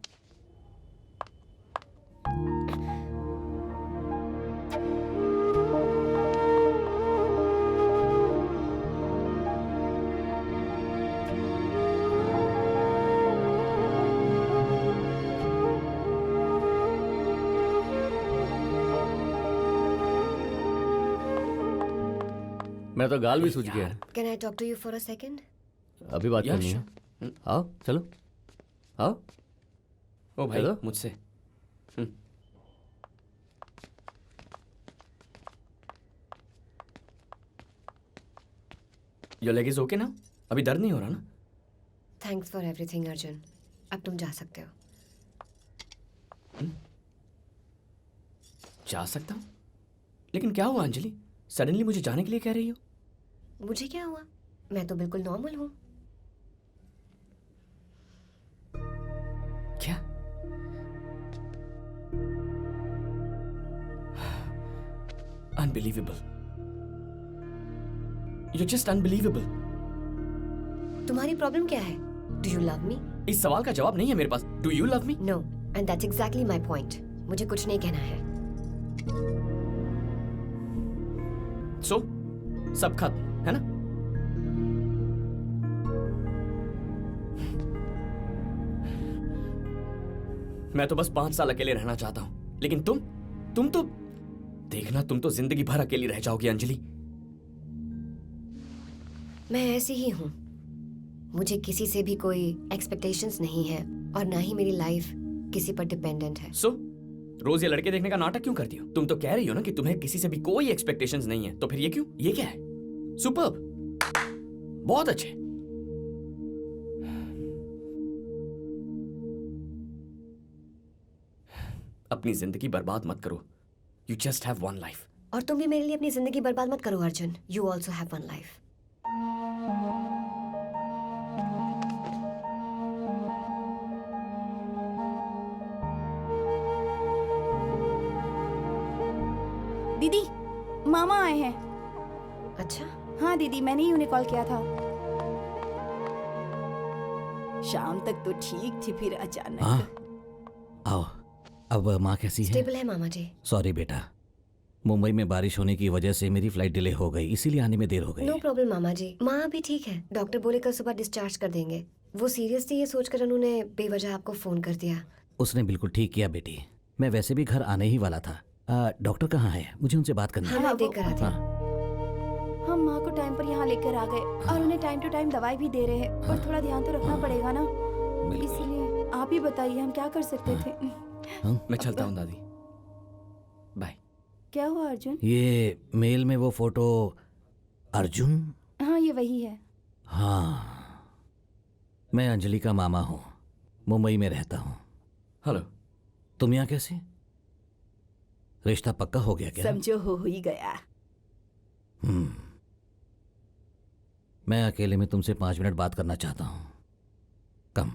मेरा तो गाल भी सूज गया है। Can I talk to you for a second? अभी बात Yeah, करनी है। sure. आओ चलो, आओ। ओ भाई, चलो। मुझसे। योर लेग इज ओके ना? अभी दर्द नहीं हो रहा ना? Thanks for everything, Arjun. अब तुम जा सकते हो। जा सकता हूँ? लेकिन क्या हुआ अंजलि? सडनली मुझे जाने के लिए कह रही हो? मुझे क्या हुआ? मैं तो बिल्कुल नॉर्मल हूँ। क्या? Unbelievable. You're just unbelievable. तुम्हारी प्रॉब्लम क्या है? Do you love me? इस सवाल का जवाब नहीं है मेरे पास। Do you love me? No, and that's exactly my point. मुझे कुछ नहीं कहना है। So, सब खत्म है ना? मैं तो बस 5 साल अकेले रहना चाहता हूं, लेकिन तुम तो देखना, तुम तो जिंदगी भर अकेली रह जाओगी अंजलि। मैं ऐसी ही हूँ। मुझे किसी से भी कोई एक्सपेक्टेशंस नहीं है और ना ही मेरी लाइफ किसी पर डिपेंडेंट है। So, रोज ये लड़के देखने का नाटक क्यों करती हो? तुम तो कह रही हो ना कि तुम्हें किसी से भी कोई एक्सपेक्टेशंस नहीं है, तो फिर ये क्यों? ये क्या है? सुपर्ब, बहुत अच्छे। अपनी जिंदगी बर्बाद मत करो। You just have one life. और तुम भी मेरे लिए अपनी जिंदगी बर्बाद मत करो Arjun. You also have one life. दीदी, मामा आए हैं। अच्छा, हाँ दीदी, मैंने ही उन्हें कॉल किया था। शाम तक तो ठीक थी, फिर अचानक। हाँ आओ। अब माँ कैसी है? स्टेबल है मामा जी। सॉरी बेटा, मुंबई में बारिश होने की वजह से मेरी फ्लाइट डिले हो गई, इसीलिए आने में देर हो गई। नो प्रॉब्लम मामा जी, माँ अभी ठीक है। डॉक्टर बोले कल सुबह डिस्चार्ज कर देंगे। वो सीरियस थी, ये सोचकर उन्होंने बेवजह आपको फोन कर दिया। उसने बिल्कुल ठीक किया बेटी, मैं वैसे भी घर आने ही वाला था। डॉक्टर कहाँ है? मुझे उनसे बात करनी है। हाँ, मैं देख कर आती हूँ। हम माँ को टाइम पर यहाँ लेकर आ गए और उन्हें टाइम टू टाइम दवाई भी दे रहे हैं, पर थोड़ा ध्यान तो रखना पड़ेगा ना, इसीलिए आप ही बताइए हम क्या कर सकते थे। मैं चलता हूँ दादी, बाय। क्या हुआ अर्जुन? ये मेल में वो फोटो अर्जुन? हाँ ये वही है। हाँ, मैं अंजलि का मामा हूँ, मुंबई में रहता हूँ। हेलो। तुम यहाँ कैसे? रिश्ता पक्का हो गया क्या? समझो हो ही गया। मैं अकेले में तुमसे 5 मिनट बात करना चाहता हूँ। Come.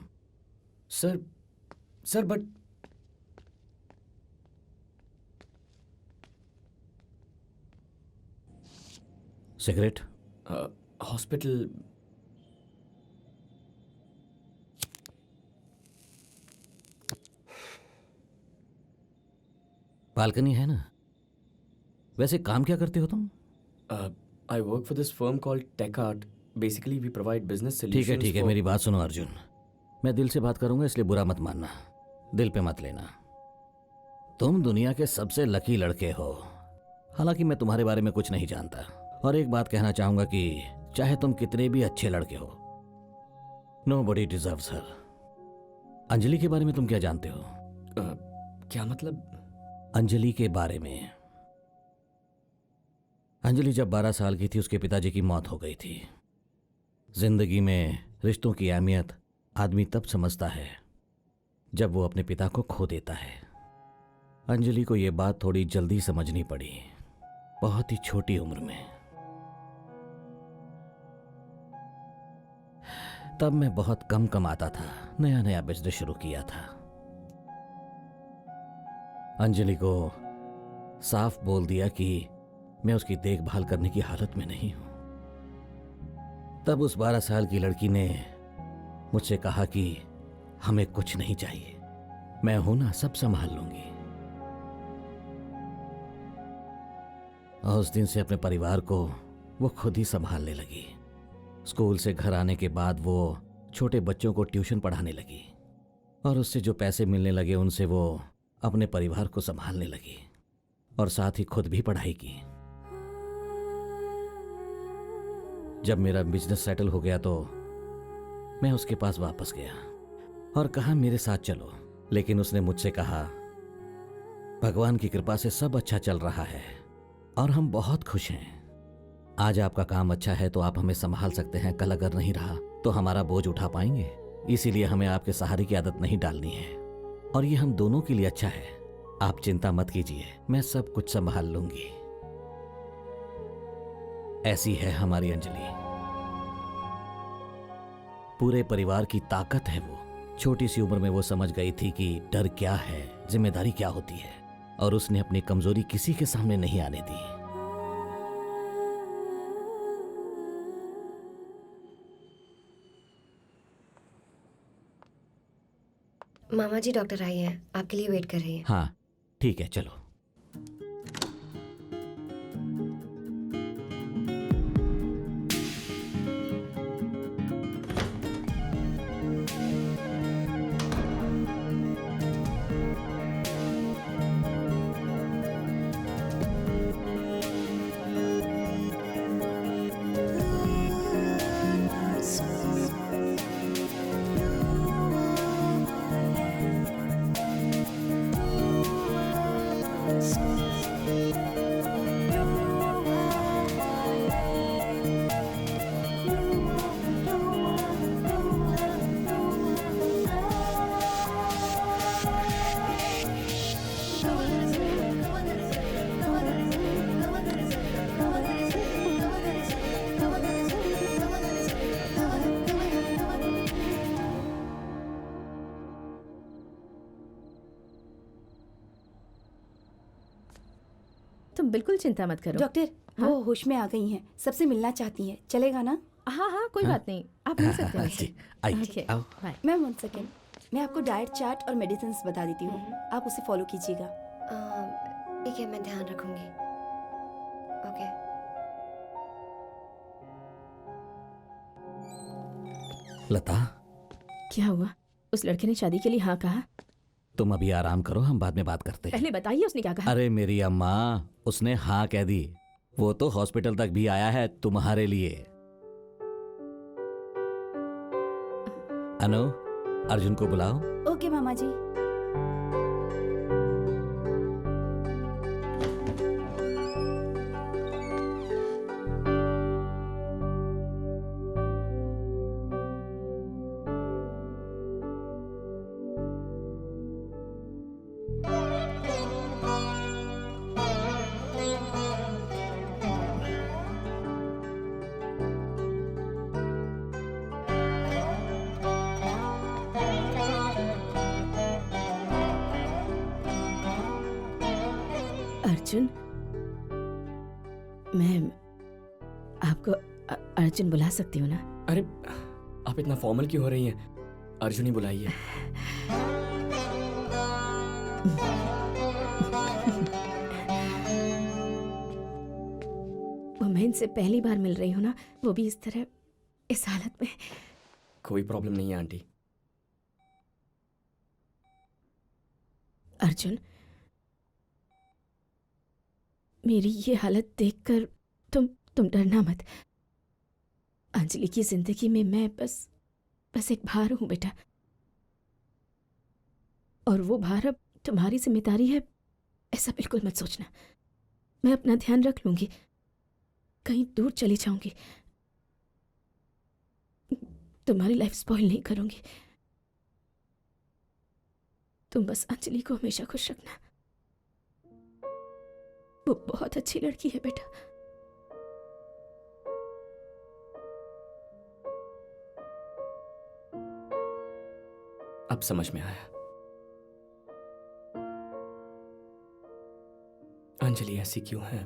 Sir but cigarette? Hospital. Balcony है ना? वैसे काम क्या करते हो तुम? I work for this firm called Tech Art. Basically, we provide business ठीक solutions. है, मेरी बात सुनो अर्जुन। मैं दिल से बात करूंगा, इसलिए बुरा मत मानना, दिल पे मत लेना। तुम दुनिया के सबसे लकी लड़के हो। हालांकि मैं तुम्हारे बारे में कुछ नहीं जानता, और एक बात कहना चाहूंगा कि चाहे तुम कितने भी अच्छे लड़के हो, nobody deserves her। अंजलि के बारे में तुम क्या जानते हो? क्या मतलब? अंजलि के बारे में। अंजलि जब 12 साल की थी, उसके पिताजी की मौत हो गई थी। जिंदगी में रिश्तों की अहमियत आदमी तब समझता है जब वो अपने पिता को खो देता है। अंजलि को ये बात थोड़ी जल्दी समझनी पड़ी, बहुत ही छोटी उम्र में। तब मैं बहुत कम कमाता था, नया नया बिजनेस शुरू किया था। अंजलि को साफ बोल दिया कि मैं उसकी देखभाल करने की हालत में नहीं हूं। तब उस 12 साल की लड़की ने मुझसे कहा कि हमें कुछ नहीं चाहिए, मैं हूं ना, सब संभाल लूंगी। और उस दिन से अपने परिवार को वो खुद ही संभालने लगी। स्कूल से घर आने के बाद वो छोटे बच्चों को ट्यूशन पढ़ाने लगी, और उससे जो पैसे मिलने लगे उनसे वो अपने परिवार को संभालने लगी, और साथ ही खुद भी पढ़ाई की। जब मेरा बिजनेस सेटल हो गया तो मैं उसके पास वापस गया और कहा मेरे साथ चलो, लेकिन उसने मुझसे कहा भगवान की कृपा से सब अच्छा चल रहा है और हम बहुत खुश हैं। आज आपका काम अच्छा है तो आप हमें संभाल सकते हैं, कल अगर नहीं रहा तो हमारा बोझ उठा पाएंगे, इसीलिए हमें आपके सहारे की आदत नहीं डालनी है, और ये हम दोनों के लिए अच्छा है। आप चिंता मत कीजिए, मैं सब कुछ संभाल लूंगी। ऐसी है हमारी अंजलि, पूरे परिवार की ताकत है वो। छोटी सी उम्र में वो समझ गई थी कि डर क्या है, जिम्मेदारी क्या होती है, और उसने अपनी कमजोरी किसी के सामने नहीं आने दी। मामा जी डॉक्टर आई हैं, आपके लिए वेट कर रही हैं। हाँ ठीक है, चलो। तुम बिल्कुल चिंता मत करो। डॉक्टर वो होश में आ गई हैं, सबसे मिलना चाहती हैं, चलेगा ना? हाँ हाँ कोई बात नहीं, आप मिल सकते हैं जी, आइए, ओके आओ। बाय। मैम 1 सेकेंड, मैं आपको डाइट चार्ट और मेडिसिन बता देती हूँ, आप उसे फॉलो कीजिएगा। ठीक है, मैं ध्यान रखूंगी। ओके। लता, क्या हुआ? उस लड़के ने शादी के लिए हाँ कहा? तुम अभी आराम करो, हम बाद में बात करते हैं। पहले बताइए उसने क्या कहा? अरे मेरी अम्मा, उसने हाँ कह दी। वो तो हॉस्पिटल तक भी आया है तुम्हारे लिए। अनु, अर्जुन को बुलाओ। ओके मामा जी। अर्जुन, मैं आपको अर्जुन बुला सकती हूँ ना? अरे आप इतना फॉर्मल क्यों हो रही हैं? अर्जुन ही बुलाइए। वो मैं इनसे पहली बार मिल रही हूँ ना, वो भी इस तरह, इस हालत में। कोई प्रॉब्लम नहीं है आंटी। अर्जुन, मेरी ये हालत देखकर तुम डरना मत। अंजलि की जिंदगी में मैं बस एक भार हूं बेटा, और वो भार अब तुम्हारी जिम्मेदारी है, ऐसा बिल्कुल मत सोचना। मैं अपना ध्यान रख लूंगी, कहीं दूर चली जाऊंगी, तुम्हारी लाइफ स्पॉइल नहीं करूंगी। तुम बस अंजलि को हमेशा खुश रखना, वो बहुत अच्छी लड़की है बेटा। अब समझ में आया। अंजलि ऐसी क्यों है,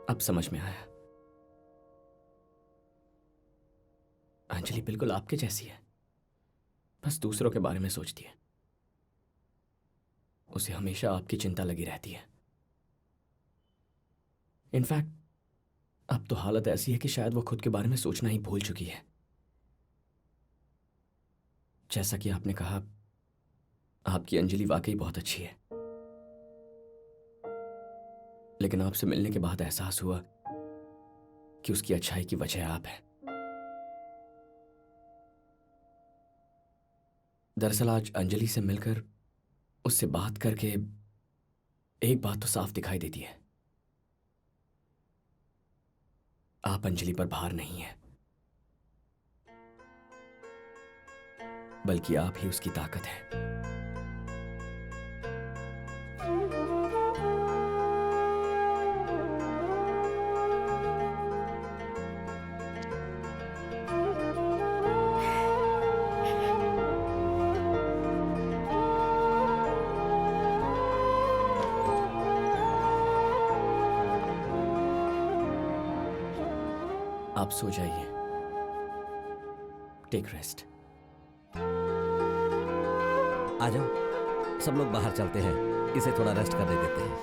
अब समझ में आया। अंजलि बिल्कुल आपके जैसी है, बस दूसरों के बारे में सोचती है। उसे हमेशा आपकी चिंता लगी रहती है। इनफैक्ट अब तो हालत ऐसी है कि शायद वो खुद के बारे में सोचना ही भूल चुकी है। जैसा कि आपने कहा, आपकी अंजलि वाकई बहुत अच्छी है, लेकिन आपसे मिलने के बाद एहसास हुआ कि उसकी अच्छाई की वजह आप हैं। दरअसल आज अंजलि से मिलकर, उससे बात करके एक बात तो साफ दिखाई देती है, आप अंजलि पर भार नहीं है, बल्कि आप ही उसकी ताकत है। आप सो जाइए, टेक रेस्ट। आ जाओ, सब लोग बाहर चलते हैं, इसे थोड़ा रेस्ट करने देते हैं।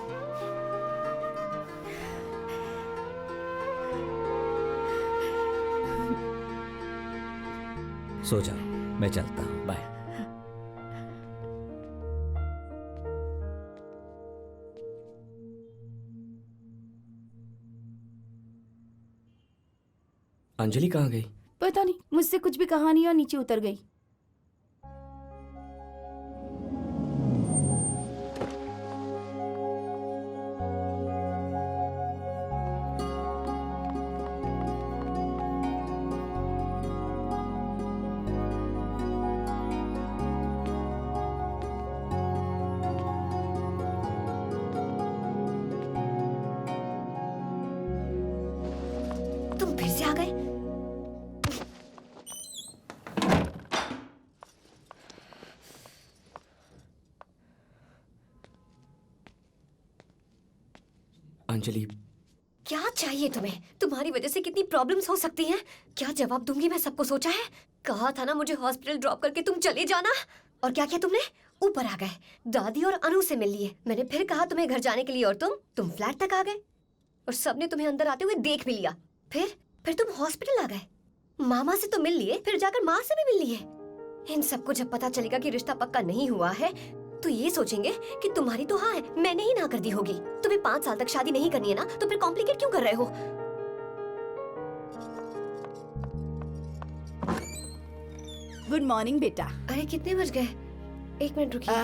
सो जाओ, मैं चलता हूं। बाय। अंजलि कहाँ गई? पता नहीं, मुझसे कुछ भी कहा नहीं और नीचे उतर गई। तुम फिर से आ गए? अंजलि, क्या चाहिए तुम्हें? तुम्हारी वजह से कितनी प्रॉब्लम्स हो सकती हैं। क्या जवाब दूंगी मैं सबको सोचा है? कहा था ना मुझे हॉस्पिटल ड्रॉप करके तुम चले जाना। और क्या किया तुमने? ऊपर आ गए, दादी और अनु से मिल लिए। मैंने फिर कहा तुम्हें घर जाने के लिए और तुम फ्लैट तक आ गए और सबने तुम्हें अंदर आते हुए देख भी लिया। फिर तुम हॉस्पिटल आ गए, मामा से तो मिल लिए, फिर जाकर माँ से भी मिल लिए। इन सबको जब पता चलेगा कि रिश्ता पक्का नहीं हुआ है तो ये सोचेंगे कि तुम्हारी तो हाँ है, मैंने ही ना कर दी होगी। तुम्हें 5 साल तक शादी नहीं करनी है ना, तो फिर कॉम्प्लिकेट क्यों कर रहे हो? गुड मॉर्निंग बेटा। अरे कितने बज गए? 1 मिनट रुकिए।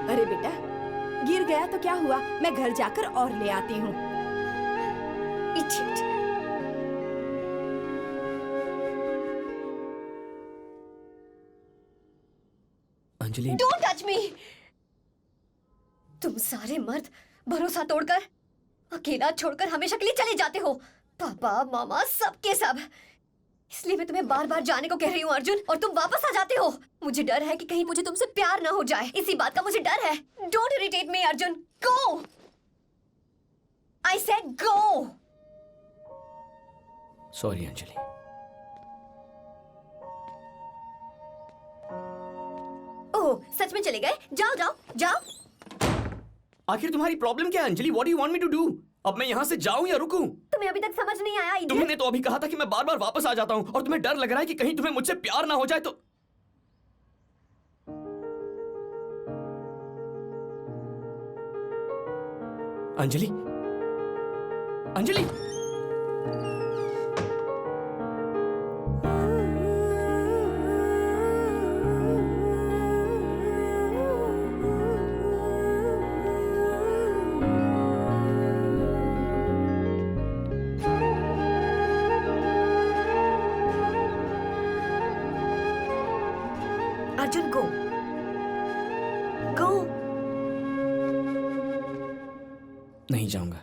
अरे बेटा, गिर गया तो क्या हुआ, मैं घर जाकर और ले आती हूँ। Idiot. Anjali, Don't touch me. तुम सारे मर्द भरोसा तोड़कर, अकेला छोड़कर हमेशा के लिए चले जाते हो। पापा मामा सबके सब। इसलिए मैं तुम्हें बार बार जाने को कह रही हूँ अर्जुन, और तुम वापस आ जाते हो। मुझे डर है कि कहीं मुझे तुमसे प्यार ना हो जाए, इसी बात का मुझे डर है। Don't irritate me Arjun, go. I said go. Sorry Anjali. Oh, सच में चले गए? जाओ जाओ जाओ। आखिर तुम्हारी प्रॉब्लम क्या है Anjali? What do you want me to do? अब मैं यहाँ से जाऊं या रुकूं? तुम्हें अभी तक समझ नहीं आया? तुमने तो अभी कहा था कि मैं बार बार वापस आ जाता हूँ, और तुम्हें डर लग रहा है कि कहीं तुम्हें मुझसे प्यार ना हो जाए तो। अंजलि, अंजलि, अर्जुन गो गो। नहीं जाऊंगा।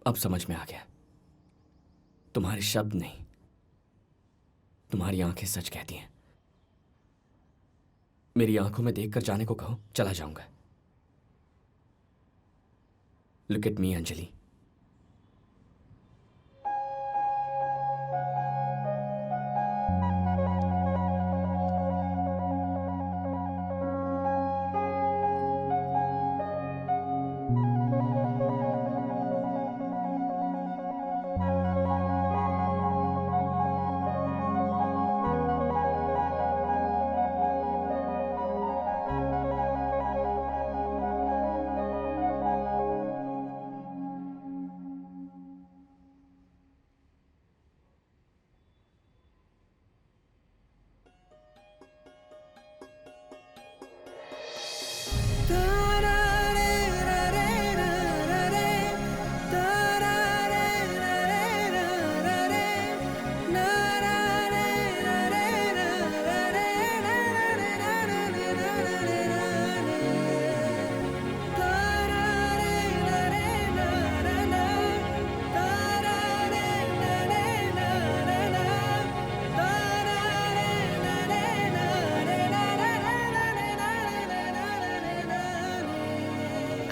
अब समझ में आ गया, तुम्हारे शब्द नहीं, तुम्हारी आंखें सच कहती हैं। मेरी आंखों में देखकर जाने को कहो, चला जाऊंगा। Look at me Anjali.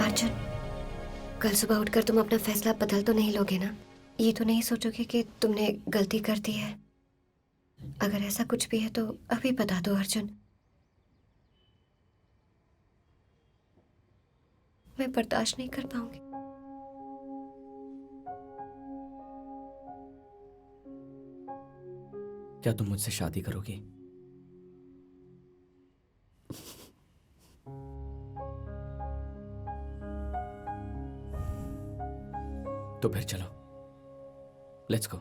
Arjun, कल सुबह उठकर तुम अपना फैसला बदल तो नहीं लोगे ना? ये तो नहीं सोचोगे कि तुमने गलती कर दी है? अगर ऐसा कुछ भी है तो अभी बता दो अर्जुन। मैं बर्दाश्त नहीं कर पाऊंगी। क्या तुम मुझसे शादी करोगी? तो फिर चलो, लेट्स गो।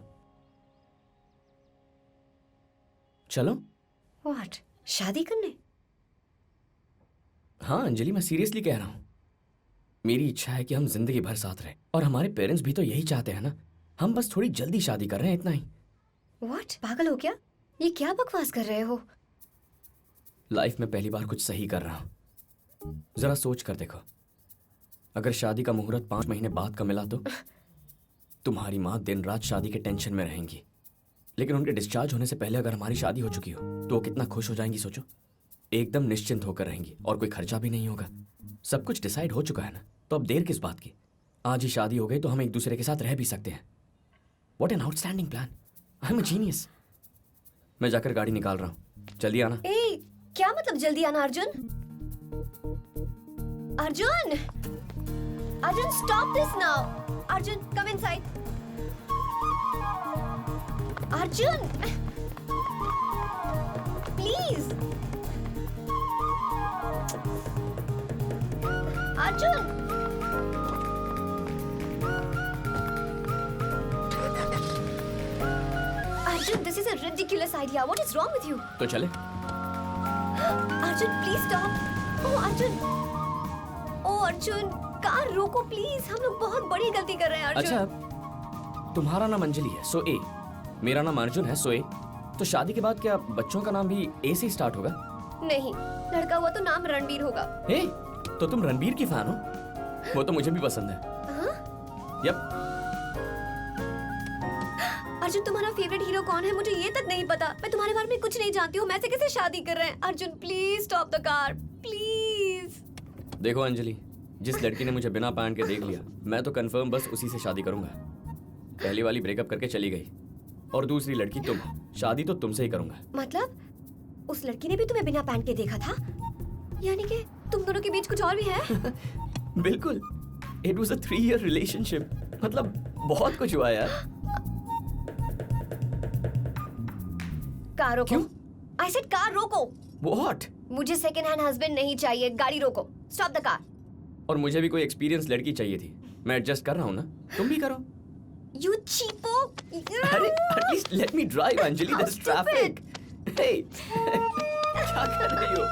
चलो। व्हाट? शादी करने? हाँ अंजलि, मैं सीरियसली कह रहा हूं। मेरी इच्छा है कि हम जिंदगी भर साथ रहें, और हमारे पेरेंट्स भी तो यही चाहते हैं ना। हम बस थोड़ी जल्दी शादी कर रहे हैं, इतना ही। व्हाट? पागल हो क्या? ये क्या बकवास कर रहे हो? लाइफ में पहली बार कुछ सही कर रहा हूं। जरा सोच कर देखो, अगर शादी का मुहूर्त 5 महीने बाद का मिला तो तुम्हारी माँ दिन रात शादी के टेंशन में रहेंगी, लेकिन उनके डिस्चार्ज होने से पहले अगर हमारी शादी हो चुकी हो तो वो कितना खुश हो जाएंगी सोचो। एकदम निश्चिंत होकर रहेंगी और कोई खर्चा भी नहीं होगा। सब कुछ डिसाइड हो चुका है ना, तो अब देर किस बात की। आज ही शादी हो गई तो हम एक दूसरे के साथ रह भी सकते हैं। What an outstanding plan, I am a genius. मैं जाकर गाड़ी निकाल रहा हूँ, जल्दी आना। ए, क्या मतलब जल्दी आना Arjun? Arjun, Arjun stop this now. Arjun come inside. Arjun please. Arjun Arjun, this is a ridiculous idea. What is wrong with you? तो चले। Arjun please stop. Oh Arjun, oh Arjun, car रोको प्लीज, हम लोग बहुत बड़ी गलती कर रहे हैं अर्जुन। अच्छा, तुम्हारा नाम अंजलि है सो ए, मेरा नाम अर्जुन है सो ए, तो शादी के बाद क्या बच्चों का नाम भी ए से स्टार्ट होगा? नहीं, लड़का हुआ तो नाम रणबीर होगा। ए, तो तुम रणबीर की फैन हो? वो तो मुझे भी पसंद है। यप। अर्जुन तुम्हारा फेवरेट हीरो कौन है मुझे ये तक नहीं पता। मैं तुम्हारे बारे में कुछ नहीं जानती हूँ। मैं से कैसे शादी कर रहे हैं? Arjun please stop the car please. देखो अंजलि, जिस लड़की ने मुझे बिना पैंट के देख लिया, मैं तो कंफर्म बस उसी से शादी करूंगा। पहली वाली ब्रेकअप करके चली गई और दूसरी लड़की तुम, शादी तो तुमसे ही करूंगा। मतलब उस लड़की ने भी तुम्हें बिना पैंट के देखा था? यानी कि तुम दोनों के बीच कुछ और भी है? बिल्कुल, it was a 3-year relationship. मतलब बहुत कुछ हुआ यार। कार रोको। I said कार रोको। What? मुझे सेकंड हैंड हस्बैंड नहीं चाहिए, गाड़ी रोको। Stop the car. और मुझे भी कोई एक्सपीरियंस लड़की चाहिए थी। मैं एडजस्ट कर रहा हूँ ना, तुम भी करो। You cheapo! अरे at least let me drive Anjali, there is traffic. Hey, क्या कर रही हो?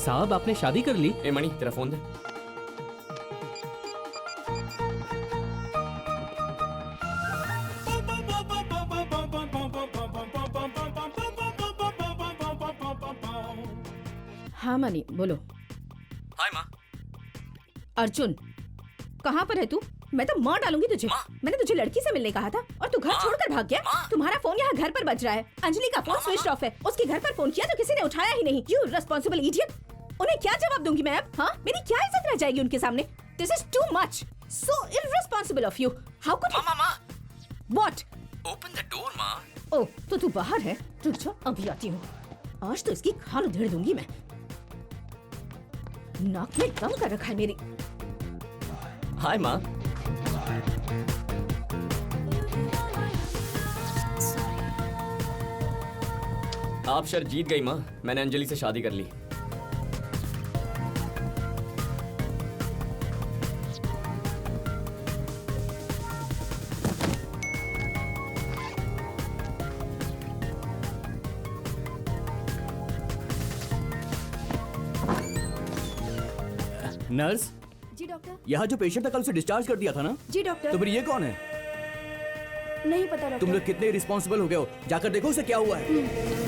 साहब आपने शादी कर ली? ए मणि, तेरा फोन दे। हाँ मनी बोलो। हाय माँ। अर्जुन कहाँ पर है तू? मैं तो मार डालूंगी तुझे। मैंने तुझे लड़की से मिलने कहा था और तू घर छोड़कर भाग गया। तुम्हारा फोन यहाँ घर पर बज रहा है। अंजलि का फोन स्विच ऑफ है। उसके घर पर फोन किया तो किसी ने उठाया ही नहीं। You responsible idiot. उन्हें क्या जवाब दूंगी मैं अब? हाँ, मेरी क्या इज्जत रह जाएगी उनके सामने? This is too much, so irresponsible of you. How could mama. What? Open the door माँ। ओह, तो तू बाहर है? रुक जा, अभी आती हूँ। आज तो इसकी खाल उधेड़ दूंगी मैं। नाक में दम कर रखा है मेरी। हाय माँ। आप शर्त जीत गई माँ, मैंने अंजलि से शादी कर ली। नर्स, जी डॉक्टर। यहाँ जो पेशेंट था कल उसे डिस्चार्ज कर दिया था ना? जी डॉक्टर। तो फिर ये कौन है? नहीं पता डॉक्टर। तुम लोग कितने रिस्पॉन्सिबल हो गए हो? जाकर देखो उसे क्या हुआ है।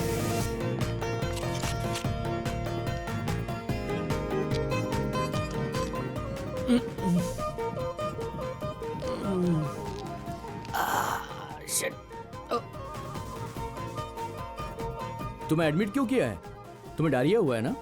तुम्हें एडमिट क्यों किया है? तुम्हें डायरिया हुआ है ना?